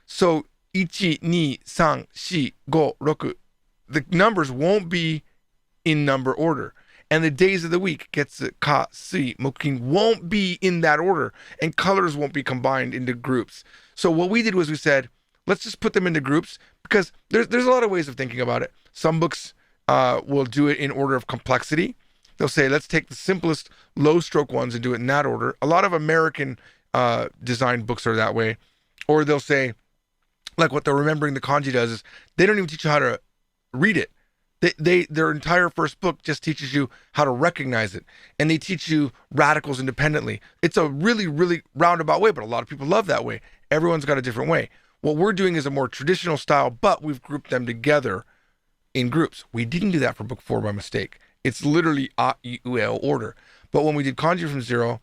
So 1, 2, 3, 4, 5, 6. The numbers won't be in number order. And the days of the week, getsu, ka, sui, mokin, won't be in that order. And colors won't be combined into groups. So what we did was we said, let's just put them into groups, because there's a lot of ways of thinking about it. Some books will do it in order of complexity. They'll say, let's take the simplest low stroke ones and do it in that order. A lot of American design books are that way. Or they'll say, like what the Remembering the Kanji does is they don't even teach you how to read it. Their entire first book just teaches you how to recognize it. And they teach you radicals independently. It's a really, really roundabout way, but a lot of people love that way. Everyone's got a different way. What we're doing is a more traditional style, but we've grouped them together in groups. We didn't do that for book 4 by mistake. It's literally a, I, U, E, O order. But when we did Kanji from Zero,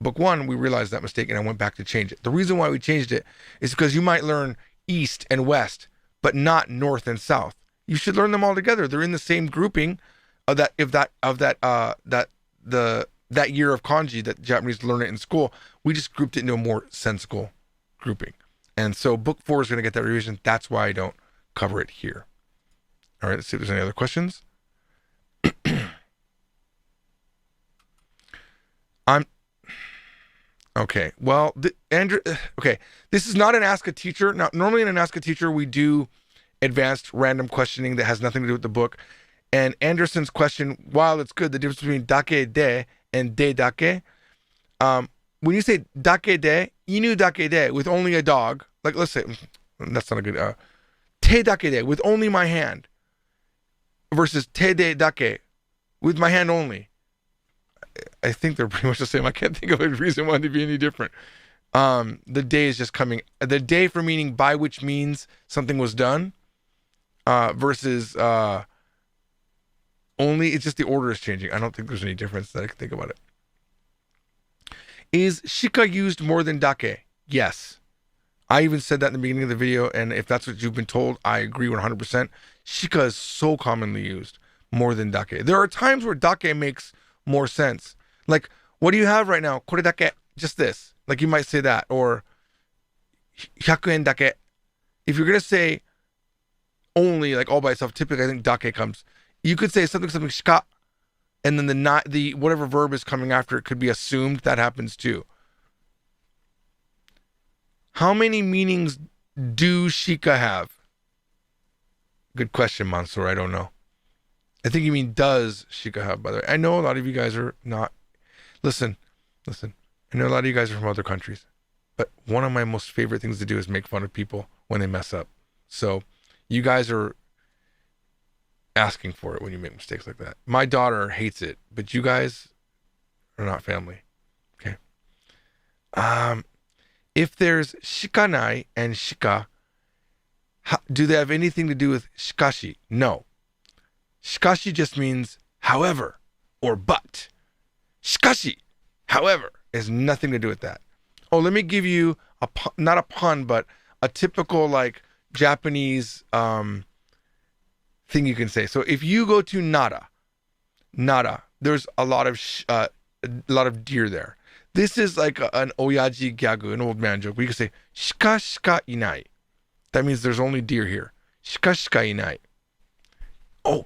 book 1, we realized that mistake and I went back to change it. The reason why we changed it is because you might learn east and west, but not north and south. You should learn them all together. They're in the same grouping of that year of kanji that Japanese learn it in school. We just grouped it into a more sensical grouping. And so book 4 is going to get that revision. That's why I don't cover it here. All right, let's see if there's any other questions. Okay. Well, Andrew. Okay, this is not an Ask a Teacher. Now, normally in an Ask a Teacher, we do advanced random questioning that has nothing to do with the book. And Anderson's question, while it's good, the difference between dake de and de dake. When you say dake de, inu dake de, with only a dog, like let's say, that's not a good, te dake de, with only my hand, versus te de dake, with my hand only. I think they're pretty much the same. I can't think of a reason why they'd be any different. The day is just coming. The day for meaning by which means something was done, versus only. It's just the order is changing. I don't think there's any difference that I can think about it. Is shika used more than dake? Yes. I even said that in the beginning of the video, and if that's what you've been told, I agree 100%. Shika is so commonly used more than dake. There are times where dake makes more sense. Like, what do you have right now? Kore dake, just this. Like you might say that, or 100 yen dake. If you're gonna say only, like all by itself, typically I think dake comes. You could say something shika, and then the whatever verb is coming after it could be assumed. That happens too. How many meanings do shika have? Good question, Mansoor. I don't know. I think you mean does shika have, by the way. I know a lot of you guys are not. Listen. I know a lot of you guys are from other countries, but one of my most favorite things to do is make fun of people when they mess up. So you guys are asking for it when you make mistakes like that. My daughter hates it, but you guys are not family. Okay. If there's shikanai and shika, do they have anything to do with shikashi? No. Shikashi just means however or but. Shikashi, however, has nothing to do with that. Oh, let me give you not a pun, but a typical like Japanese thing you can say. So if you go to nada, there's a lot of deer there. This is like an oyaji gyagu, an old man joke. We can say shika shika inai. That means there's only deer here. Shika shika inai. Oh,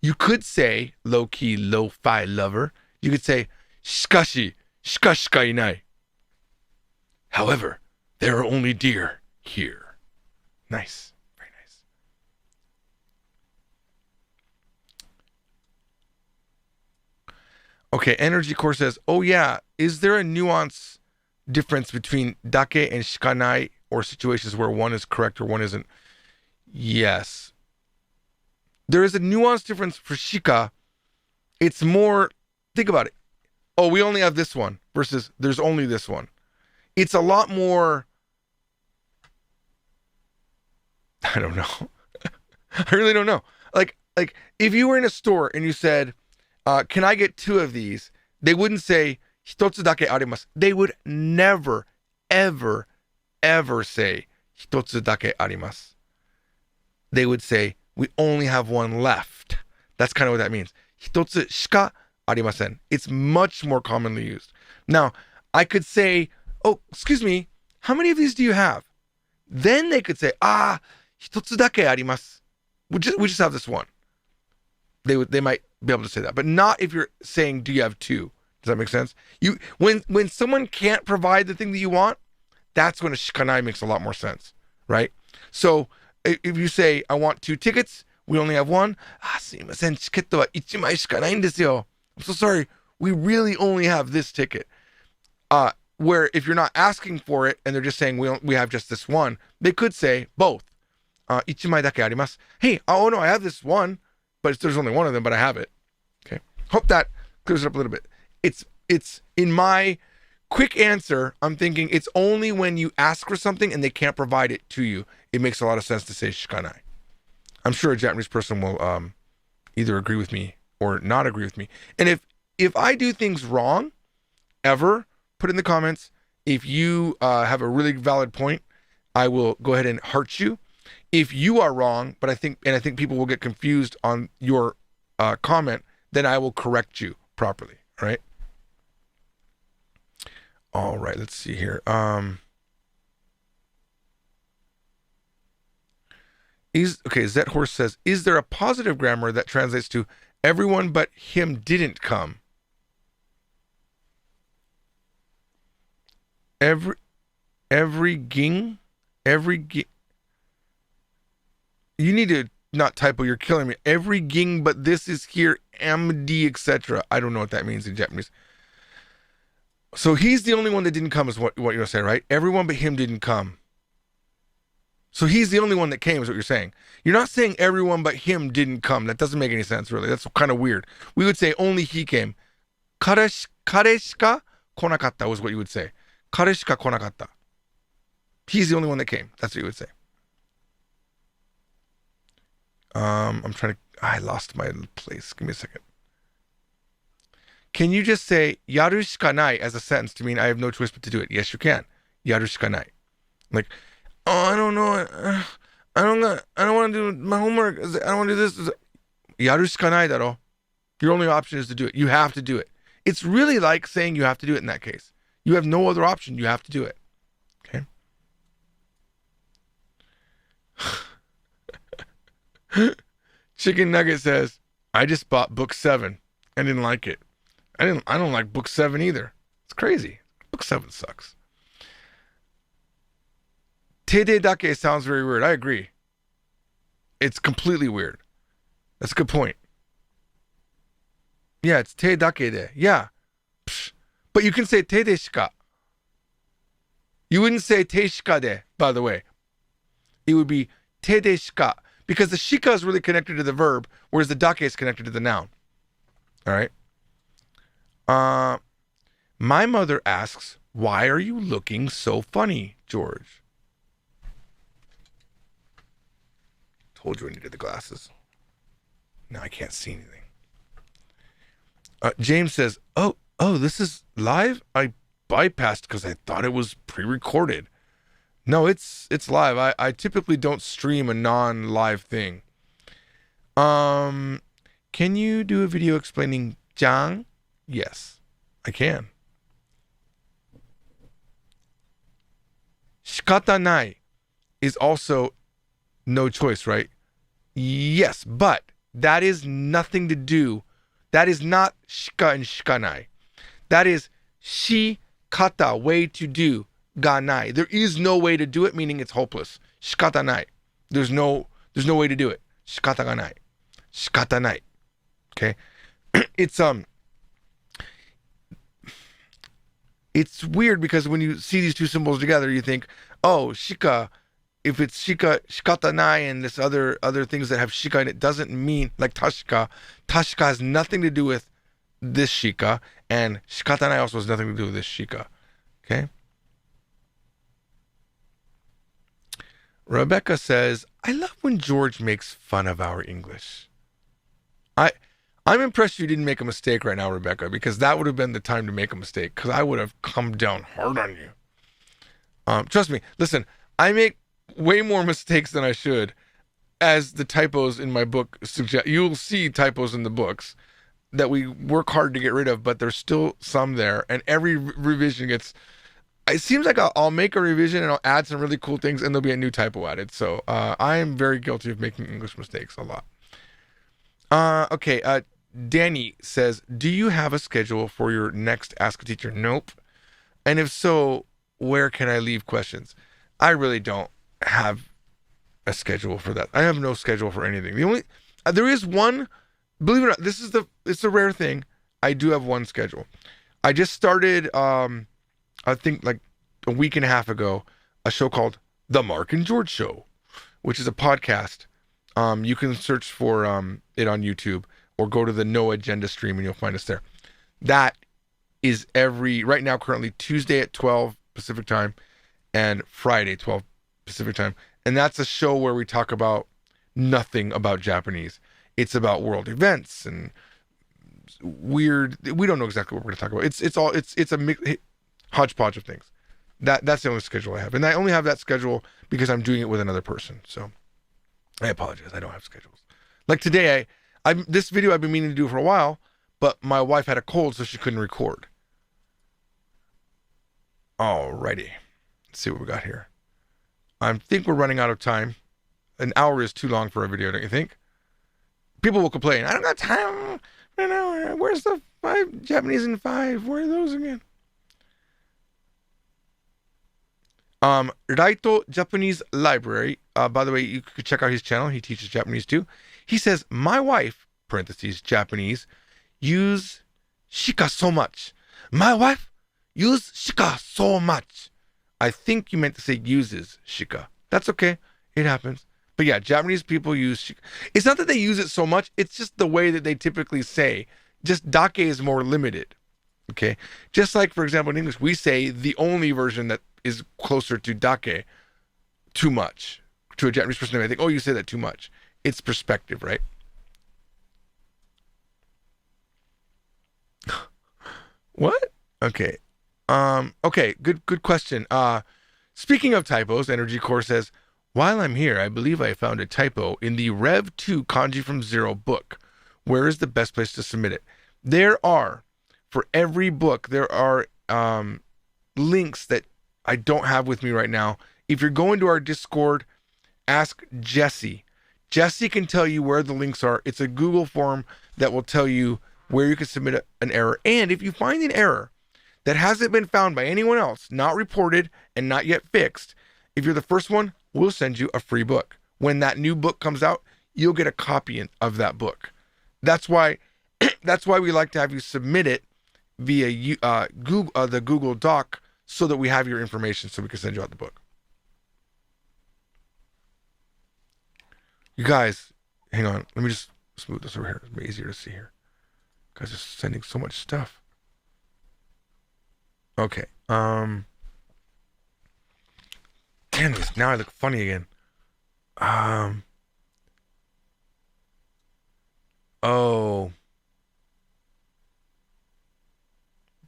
you could say low-key, lo-fi lover. You could say shikashi, shika shika inai. However, there are only deer here. Nice. Very nice. Okay, Energy Core says, oh yeah, is there a nuance difference between dake and shikanai, or situations where one is correct or one isn't? Yes. There is a nuance difference for shika. It's more, think about it. Oh, we only have this one versus there's only this one. It's a lot more, I don't know. I really don't know. Like if you were in a store and you said, can I get 2 of these? They wouldn't say, hitotsu dake arimasu. They would never, ever, ever say, hitotsu dake arimasu. They would say, we only have one left. That's kind of what that means. Hitotsu shika arimasen. It's much more commonly used. Now, I could say, oh, excuse me, how many of these do you have? Then they could say, 一つだけあります. We just have this one. They might be able to say that, but not if you're saying, do you have two? Does that make sense? When someone can't provide the thing that you want, that's when a shikanai makes a lot more sense, right? So if you say, I want 2 tickets, we only have one. すいません、チケットは1枚しかないんですよ. I'm so sorry, we really only have this ticket. Where if you're not asking for it and they're just saying we have just this one, they could say both. 1枚だけあります. Hey, oh no, I have this one, but there's only one of them, but I have it. Okay. Hope that clears it up a little bit. It's in my quick answer, I'm thinking it's only when you ask for something and they can't provide it to you. It makes a lot of sense to say shikanai. I'm sure a Japanese person will either agree with me or not agree with me. And if I do things wrong, ever, put in the comments. If you have a really valid point, I will go ahead and heart you. If you are wrong, but I think people will get confused on your comment, then I will correct you properly. Right? All right, let's see here. Zet Horse says, is there a positive grammar that translates to everyone but him didn't come? Every ging. You need to not typo, you're killing me. Every ging but this is here, MD, etc. I don't know what that means in Japanese. So he's the only one that didn't come is what you're saying, right? Everyone but him didn't come. So he's the only one that came is what you're saying. You're not saying everyone but him didn't come. That doesn't make any sense, really. That's kind of weird. We would say only he came. Kare shika konakatta was what you would say. Kare shika konakatta. He's the only one that came. That's what you would say. I lost my place. Give me a second. Can you just say yaru shikanai as a sentence to mean I have no choice but to do it? Yes, you can. Yaru shikanai. Like, I don't know. I don't want to do my homework. I don't want to do this. Yaru shikanai daro. Your only option is to do it. You have to do it. It's really like saying you have to do it in that case. You have no other option. You have to do it. Okay? Chicken Nugget says, I just bought book 7. I didn't like it. I don't like book 7 either. It's crazy. Book 7 sucks. Tede dake sounds very weird. I agree. It's completely weird. That's a good point. Yeah, it's te dake de. Yeah. Psh. But you can say te de shika. You wouldn't say te shika de, by the way. It would be te de shika. Because the shika is really connected to the verb, whereas the dake is connected to the noun. All right? My mother asks, why are you looking so funny, George? Told you I needed the glasses. Now I can't see anything. James says, oh, this is live? I bypassed because I thought it was pre-recorded. No, it's live. I typically don't stream a non-live thing. Can you do a video explaining jang? Yes, I can. Shikata nai is also no choice, right? Yes, but that is nothing to do. That is not shika and shikanai. That is shikata, way to do, ga nai. There is no way to do it, meaning it's hopeless. Shikata nai. There's no way to do it. Shikata ga nai. Shikata nai. Okay? It's weird because when you see these two symbols together, you think, oh, shika, if it's shika, shikata nai, and this other things that have shika in it doesn't mean, like tashika. Tashika has nothing to do with this shika, and shikata nai also has nothing to do with this shika. Okay? Rebecca says, I love when George makes fun of our English. I'm impressed you didn't make a mistake right now, Rebecca, because that would have been the time to make a mistake, because I would have come down hard on you. Trust me, listen, I make way more mistakes than I should, as the typos in my book suggest. You'll see typos in the books that we work hard to get rid of, but there's still some there. And every revision gets, it seems like I'll make a revision and I'll add some really cool things and there'll be a new typo added. So I am very guilty of making English mistakes a lot. Okay. Danny says, do you have a schedule for your next Ask a Teacher? Nope. And if so, where can I leave questions? I really don't have a schedule for that. I have no schedule for anything. There is one, believe it or not, it's a rare thing. I do have one schedule. I just started, I think like a week and a half ago, a show called The Mark and George Show, which is a podcast. You can search for it on YouTube or go to the No Agenda stream and you'll find us there. That is right now currently Tuesday at 12 Pacific time and Friday 12 Pacific time. And that's a show where we talk about nothing about Japanese. It's about world events and weird, we don't know exactly what we're going to talk about. It's a hodgepodge of things. That's the only schedule I have. And I only have that schedule because I'm doing it with another person. So I apologize. I don't have schedules. Like today, this video I've been meaning to do for a while, but my wife had a cold, so she couldn't record. Alrighty. Let's see what we got here. I think we're running out of time. An hour is too long for a video, don't you think? People will complain. I don't got time. An hour. Where's the 5 Japanese in 5? Where are those again? Raito Japanese Library. By the way, you could check out his channel. He teaches Japanese too. He says, my wife, parentheses, Japanese, use Shika so much. My wife use Shika so much. I think you meant to say uses Shika. That's okay. It happens. But yeah, Japanese people use Shika. It's not that they use it so much. It's just the way that they typically say. Just dake is more limited. Okay. Just like, for example, in English, we say the only version that is closer to dake, too much. To a Japanese person, I think, oh, you say that too much. It's perspective, right? What? Okay. Okay, good question. Speaking of typos, Energy Core says, while I'm here, I believe I found a typo in the Rev 2 Kanji from Zero book. Where is the best place to submit it? For every book, there are links that I don't have with me right now. If you're going to our Discord, ask Jesse. Jesse can tell you where the links are. It's a Google form that will tell you where you can submit an error. And if you find an error that hasn't been found by anyone else, not reported and not yet fixed, if you're the first one, we'll send you a free book. When that new book comes out, you'll get a copy of that book. That's why we like to have you submit it via the Google Doc so that we have your information so we can send you out the book. You guys, hang on. Let me just smooth this over here. It'll be easier to see here. You guys are sending so much stuff. Okay. Damn this. Now I look funny again. Oh.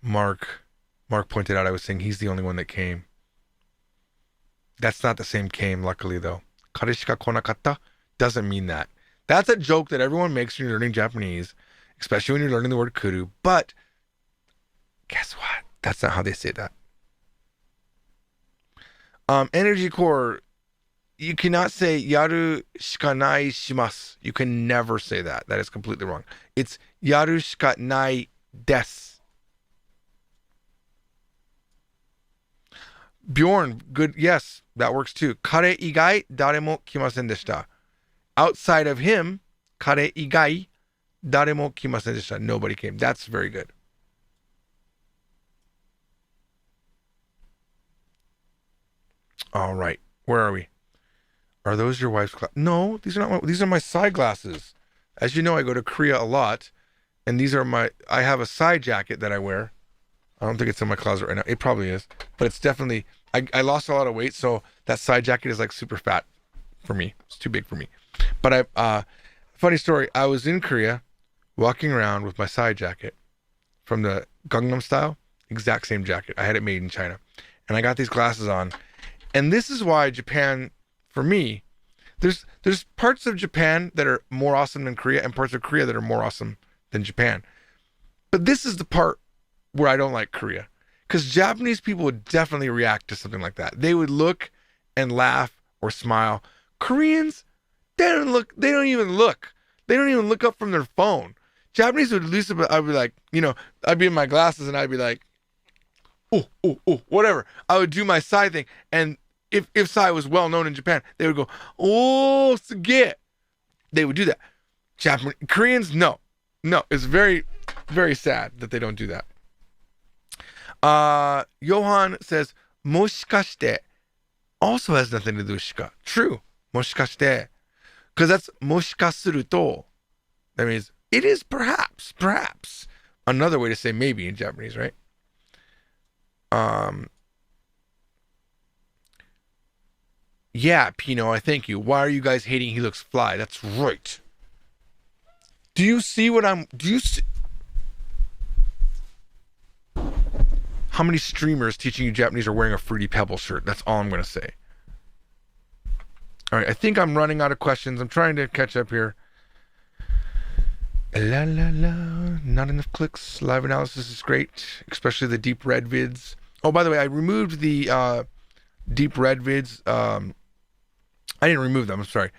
Mark pointed out I was saying he's the only one that came. That's not the same came, luckily, though. Kare shika konakatta doesn't mean that. That's a joke that everyone makes when you're learning Japanese, especially when you're learning the word kuru. But guess what? That's not how they say that. Energy Core, you cannot say yaru shikanai shimasu. You can never say that. That is completely wrong. It's yaru shikanai desu. Bjorn, good. Yes, that works too. Kare igai daremo kimasen deshita. Outside of him, kare igai daremo kimasen deshita. Nobody came. That's very good. All right. Where are we? Are those your wife's glasses? No, these are not. These are my side glasses. As you know, I go to Korea a lot, and these are I have a side jacket that I wear. I don't think it's in my closet right now. It probably is, but it's definitely. I lost a lot of weight, so that side jacket is like super fat for me. It's too big for me. But funny story. I was in Korea, walking around with my side jacket from the Gangnam Style, exact same jacket. I had it made in China, and I got these glasses on. And this is why Japan, for me, there's parts of Japan that are more awesome than Korea and parts of Korea that are more awesome than Japan. But this is the part where I don't like Korea. Because Japanese people would definitely react to something like that. They would look and laugh or smile. Koreans, they don't even look. They don't even look up from their phone. Japanese would at least, I'd be like, I'd be in my glasses and I'd be like, oh, whatever. I would do my side thing. And if Sai was well known in Japan, they would go, oh, suge. They would do that. Koreans, no. It's very, very sad that they don't do that. Johan says, moshikashite also has nothing to do with shika. True. Moshikashite. Because that's moshikasuru to. That means it is perhaps. Another way to say maybe in Japanese, right? Yeah, Pino, I thank you. Why are you guys hating He Looks Fly? That's right. Do you see how many streamers teaching you Japanese are wearing a Fruity Pebble shirt? That's all I'm going to say. All right, I think I'm running out of questions. I'm trying to catch up here. La la la, not enough clicks. Live analysis is great, especially the deep red vids. Oh, by the way, I removed the deep red vids. I didn't remove them. I'm sorry.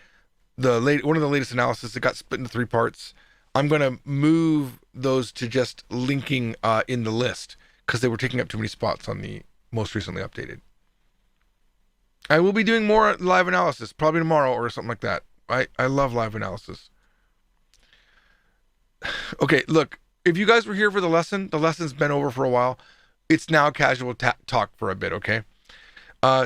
One of the latest analysis, it got split into 3 parts. I'm going to move those to just linking in the list because they were taking up too many spots on the most recently updated. I will be doing more live analysis, probably tomorrow or something like that. I love live analysis. Okay, look, if you guys were here for the lesson's been over for a while. It's now casual talk for a bit, okay?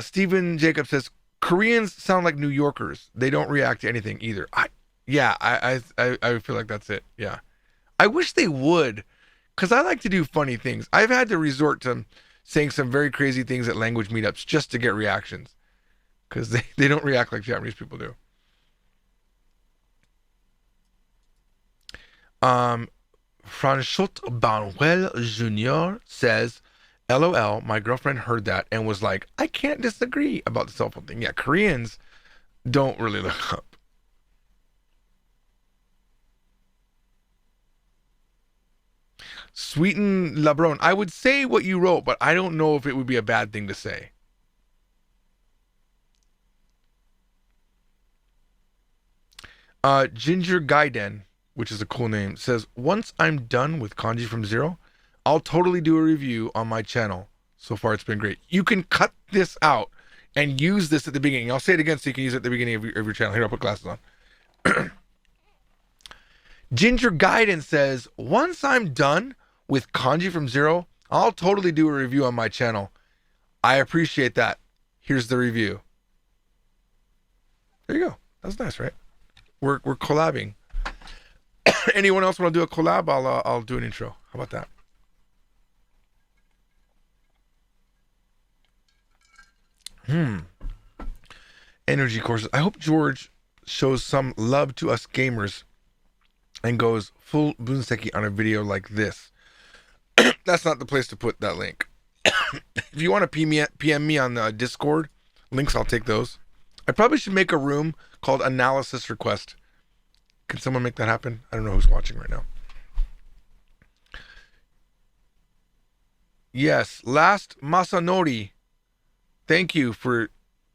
Stephen Jacob says, Koreans sound like New Yorkers. They don't react to anything either. I feel like that's it, yeah. I wish they would, because I like to do funny things. I've had to resort to saying some very crazy things at language meetups just to get reactions, because they don't react like Japanese people do. Franchot Banwell Jr. says, LOL, my girlfriend heard that and was like, I can't disagree about the cell phone thing. Yeah, Koreans don't really look up. Sweeten Labron, I would say what you wrote, but I don't know if it would be a bad thing to say. Ginger Gaiden, which is a cool name, says, once I'm done with Kanji from Zero, I'll totally do a review on my channel. So far, it's been great. You can cut this out and use this at the beginning. I'll say it again so you can use it at the beginning of your channel. Here, I'll put glasses on. Ginger Gaiden says, once I'm done with Kanji from Zero, I'll totally do a review on my channel. I appreciate that. Here's the review. There you go. That's nice, right? We're collabing. Anyone else want to do a collab? I'll do an intro. How about that? Energy courses. I hope George shows some love to us gamers and goes full bunseki on a video like this. That's not the place to put that link. If you want to PM me on the Discord links, I'll take those. I probably should make a room called Analysis Request. Can someone make that happen? I don't know who's watching right now. Yes, last Masanori. Thank you for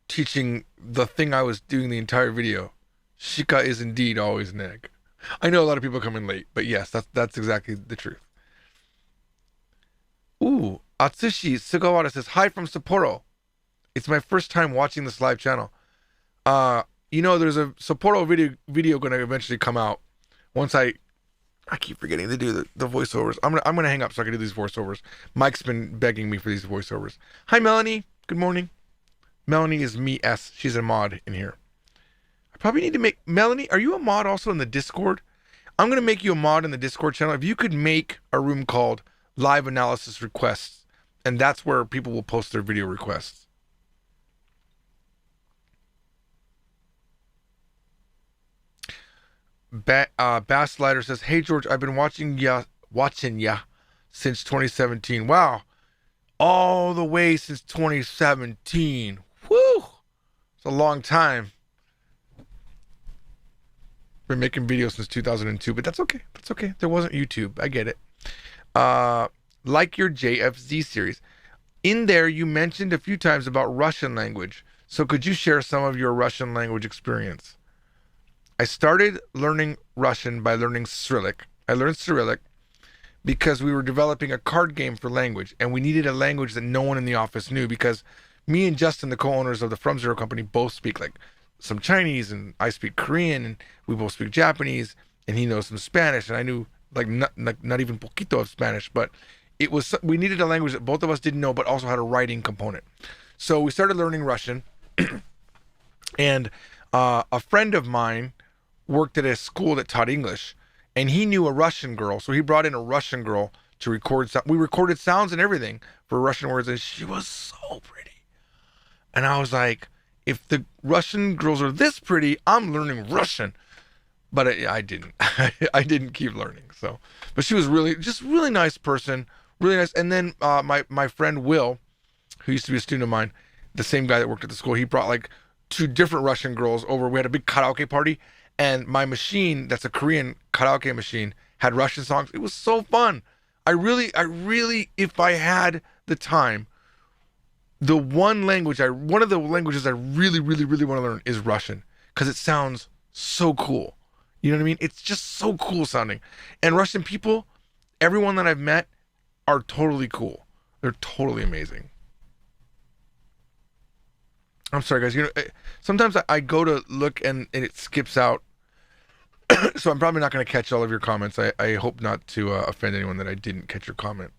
teaching the thing I was doing the entire video. Shika is indeed always an egg. I know a lot of people come in late, but yes, that's exactly the truth. Ooh, Atsushi Sugawara says, hi from Sapporo. It's my first time watching this live channel. There's a Sapporo video going to eventually come out. Once I keep forgetting to do the voiceovers. I'm gonna hang up so I can do these voiceovers. Mike's been begging me for these voiceovers. Hi, Melanie. Good morning. Melanie is me S. She's a mod in here. I probably need to make Melanie. Are you a mod also in the Discord? I'm gonna make you a mod in the Discord channel. If you could make a room called Live Analysis Requests, and that's where people will post their video requests. Bass Slider says, hey George, I've been watching ya since 2017. Wow. All the way since 2017. Woo! It's a long time. Been making videos since 2002, but that's okay. That's okay. There wasn't YouTube. I get it. like your JFZ series. In there, you mentioned a few times about Russian language. So could you share some of your Russian language experience? I started learning Russian by learning Cyrillic. I learned Cyrillic because we were developing a card game for language, and we needed a language that no one in the office knew because me and Justin, the co-owners of the From Zero company, both speak like some Chinese, and I speak Korean, and we both speak Japanese, and he knows some Spanish, and I knew like not even poquito of Spanish, but we needed a language that both of us didn't know, but also had a writing component. So we started learning Russian, and a friend of mine worked at a school that taught English, and he knew a Russian girl, so he brought in a Russian girl to record. We recorded sounds and everything for Russian words, and she was so pretty. And I was like, if the Russian girls are this pretty, I'm learning Russian. But I didn't. I didn't keep learning. So, but she was really nice person, really nice. And then my friend Will, who used to be a student of mine, the same guy that worked at the school, he brought like 2 different Russian girls over. We had a big karaoke party, and my machine, that's a Korean karaoke machine, had Russian songs. It was so fun. I really, if I had the time, one of the languages I really want to learn is Russian, because it sounds so cool. You know what I mean? It's just so cool sounding. And Russian people, everyone that I've met, are totally cool. They're totally amazing. I'm sorry, guys. You know, sometimes I go to look and it skips out. So I'm probably not going to catch all of your comments. I hope not to offend anyone that I didn't catch your comment.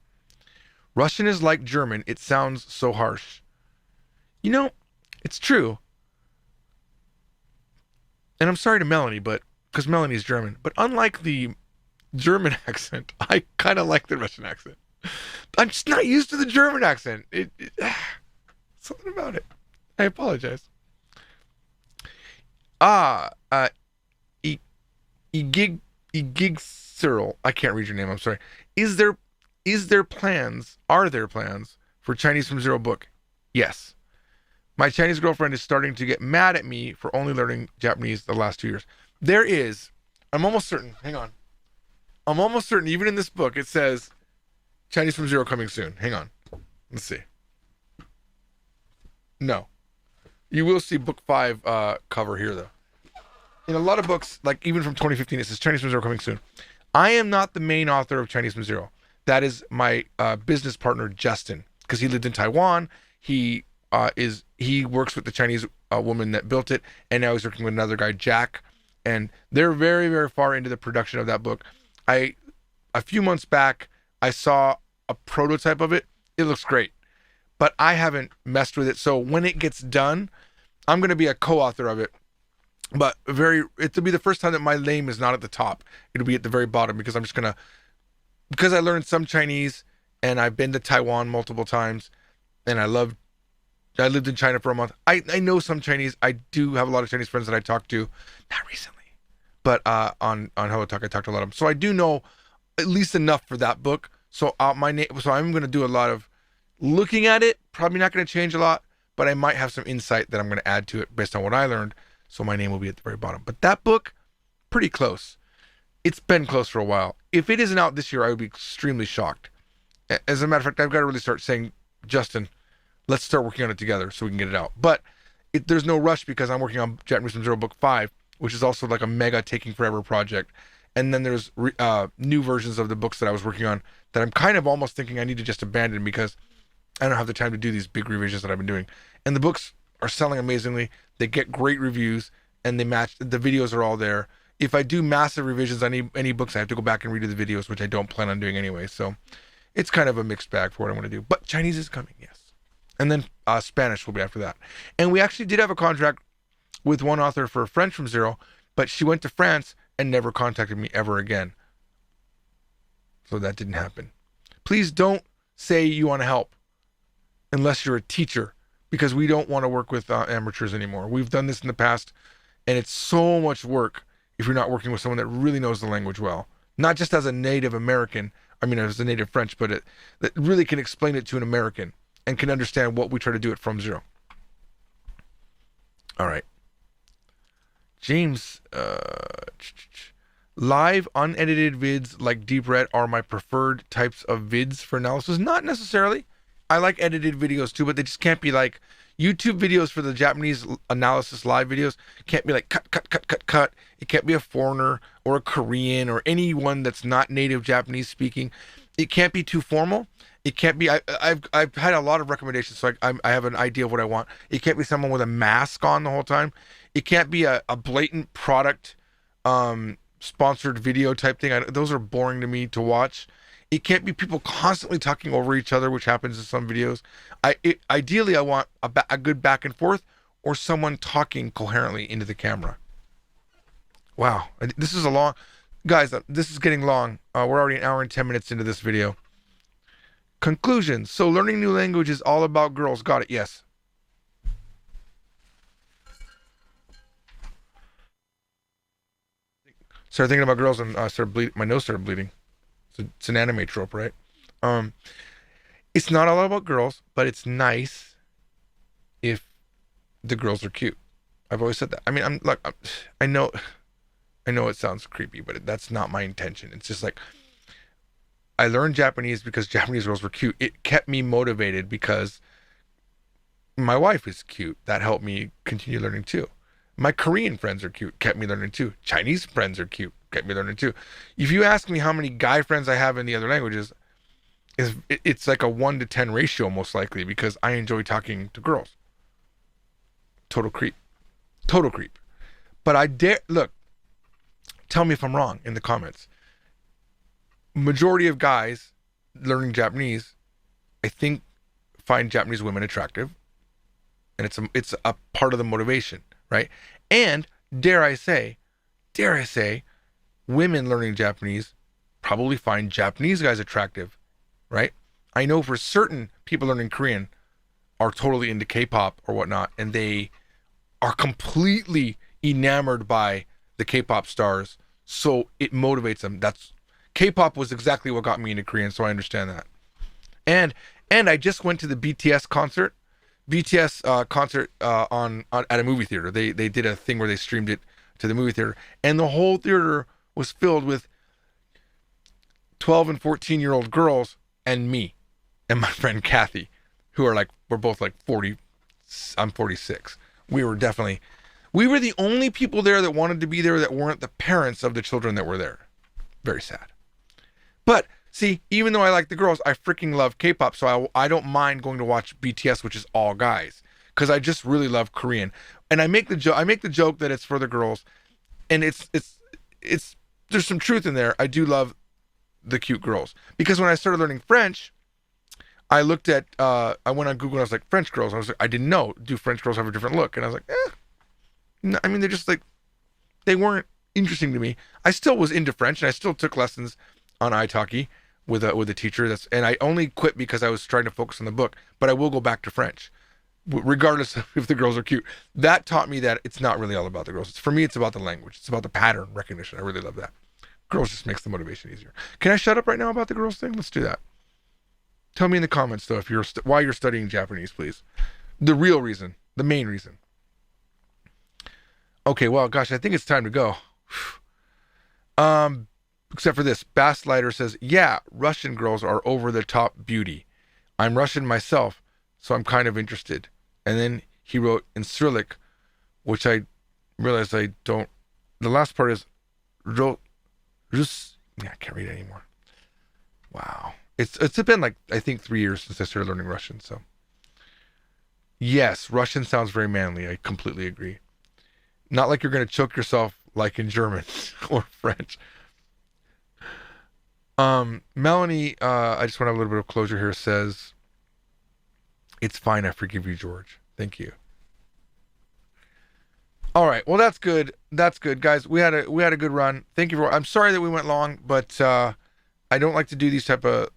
Russian is like German. It sounds so harsh. You know, it's true. And I'm sorry to Melanie, because Melanie is German. But unlike the German accent, I kind of like the Russian accent. I'm just not used to the German accent. Something about it. I apologize. Igig Cyril. I can't read your name. I'm sorry. Are there plans for Chinese from Zero book? Yes. My Chinese girlfriend is starting to get mad at me for only learning Japanese the last 2 years. There is. I'm almost certain. Hang on. I'm almost certain, even in this book, it says Chinese from Zero coming soon. Hang on. Let's see. No. You will see book 5 cover here, though. In a lot of books, like even from 2015, it says Chinese from Zero coming soon. I am not the main author of Chinese from Zero. That is my business partner, Justin, because he lived in Taiwan. He works with the Chinese woman that built it, and now he's working with another guy, Jack, and they're very far into the production of that book. A few months back, I saw a prototype of it. It looks great, but I haven't messed with it. So when it gets done, I'm going to be a co-author of it, but it'll be the first time that my name is not at the top. It'll be at the very bottom, because because I learned some Chinese, and I've been to Taiwan multiple times, and I lived in China for a month. I know some Chinese. I do have a lot of Chinese friends that I talk to, not recently, but on Hello Talk, I talked to a lot of them. So I do know at least enough for that book. So I'm going to do a lot of looking at it. Probably not going to change a lot, but I might have some insight that I'm going to add to it based on what I learned. So my name will be at the very bottom. But that book, pretty close. It's been close for a while. If it isn't out this year, I would be extremely shocked. As a matter of fact, I've got to really start saying, Justin, let's start working on it together so we can get it out. But there's no rush, because I'm working on Japanese from Zero book 5, which is also like a mega taking forever project. And then there's new versions of the books that I was working on that I'm kind of almost thinking I need to just abandon, because I don't have the time to do these big revisions that I've been doing. And the books are selling amazingly. They get great reviews, and they match. The videos are all there. If I do massive revisions on any books, I have to go back and redo the videos, which I don't plan on doing anyway. So it's kind of a mixed bag for what I want to do. But Chinese is coming, yes. And then Spanish will be after that. And we actually did have a contract with one author for French from Zero, but she went to France and never contacted me ever again. So that didn't happen. Please don't say you want to help unless you're a teacher, because we don't want to work with amateurs anymore. We've done this in the past, and it's so much work if you're not working with someone that really knows the language well. Not just as a native American, as a native French, but that really can explain it to an American and can understand what we try to do it from Zero. All right. James, Live, unedited vids like Deep Red are my preferred types of vids for analysis. Not necessarily. I like edited videos too, but they just can't be like YouTube videos for the Japanese analysis live videos. Can't be like cut. It can't be a foreigner or a Korean or anyone that's not native Japanese speaking. It can't be too formal. It can't be. I've had a lot of recommendations, so I have an idea of what I want. It can't be someone with a mask on the whole time. It can't be a blatant product sponsored video type thing. Those are boring to me to watch. It can't be people constantly talking over each other, which happens in some videos. Ideally, I want a good back and forth or someone talking coherently into the camera. Wow, this is a long, guys. This is getting long. We're already an hour and 10 minutes into this video. Conclusions. So learning new language is all about girls. Got it? Yes. Started thinking about girls and started bleeding. My nose started bleeding. It's an anime trope, right? It's not all about girls, but it's nice if the girls are cute. I've always said that. I mean, I know it sounds creepy, but that's not my intention. It's just like I learned Japanese because Japanese girls were cute. It kept me motivated because my wife is cute. That helped me continue learning too. My Korean friends are cute, kept me learning too. Chinese friends are cute, kept me learning too. If you ask me how many guy friends I have in the other languages, it's like a 1 to 10 ratio most likely because I enjoy talking to girls. Total creep. But I dare, look, tell me if I'm wrong in the comments. Majority of guys learning Japanese, I think, find Japanese women attractive. And it's a part of the motivation. Right? And dare I say, women learning Japanese probably find Japanese guys attractive, right? I know for certain people learning Korean are totally into K-pop or whatnot, and they are completely enamored by the K-pop stars, so it motivates them. K-pop was exactly what got me into Korean, so I understand that. And I just went to the BTS concert. Concert at a movie theater. They did a thing where they streamed it to the movie theater, and the whole theater was filled with 12 and 14-year-old girls and me and my friend Kathy, who are we're both 40. I'm 46. We were the only people there that wanted to be there that weren't the parents of the children that were there. Very sad. But see, even though I like the girls, I freaking love K-pop, so I don't mind going to watch BTS, which is all guys, because I just really love Korean. And I make the joke that it's for the girls, and it's there's some truth in there. I do love the cute girls because when I started learning French, I looked at I went on Google and I was like French girls. And I was like, I didn't know, do French girls have a different look? And I was like, no, I mean they're just they weren't interesting to me. I still was into French and I still took lessons on italki with a teacher. And I only quit because I was trying to focus on the book, but I will go back to French regardless of if the girls are cute. That taught me that it's not really all about the girls. For me, it's about the language. It's about the pattern recognition. I really love that. Girls just makes the motivation easier. Can I shut up right now about the girls thing? Let's do that. Tell me in the comments though if why you're studying Japanese, please. The real reason, the main reason. Okay, well, gosh, I think it's time to go. Except for this, Basslighter says, yeah, Russian girls are over the top beauty. I'm Russian myself, so I'm kind of interested. And then he wrote in Cyrillic, which I realized I don't. The last part is Rus. Yeah, I can't read it anymore. Wow. It's been I think 3 years since I started learning Russian, so. Yes, Russian sounds very manly. I completely agree. Not like you're going to choke yourself like in German or French. Melanie, I just want to have a little bit of closure here, says, it's fine, I forgive you, George. Thank you. All right, well, that's good. That's good, guys. We had a good run. Thank you I'm sorry that we went long, but I don't like to do these type of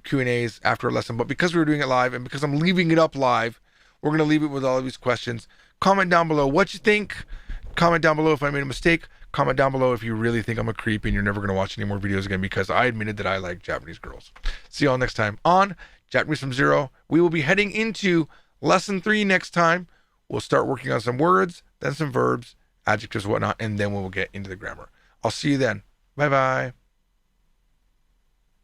Q&As after a lesson, but because we were doing it live and because I'm leaving it up live, we're going to leave it with all of these questions. Comment down below what you think. Comment down below if I made a mistake. Comment down below if you really think I'm a creep and you're never going to watch any more videos again because I admitted that I like Japanese girls. See you all next time on Japanese from Zero. We will be heading into lesson 3 next time. We'll start working on some words, then some verbs, adjectives, whatnot, and then we'll get into the grammar. I'll see you then. Bye bye.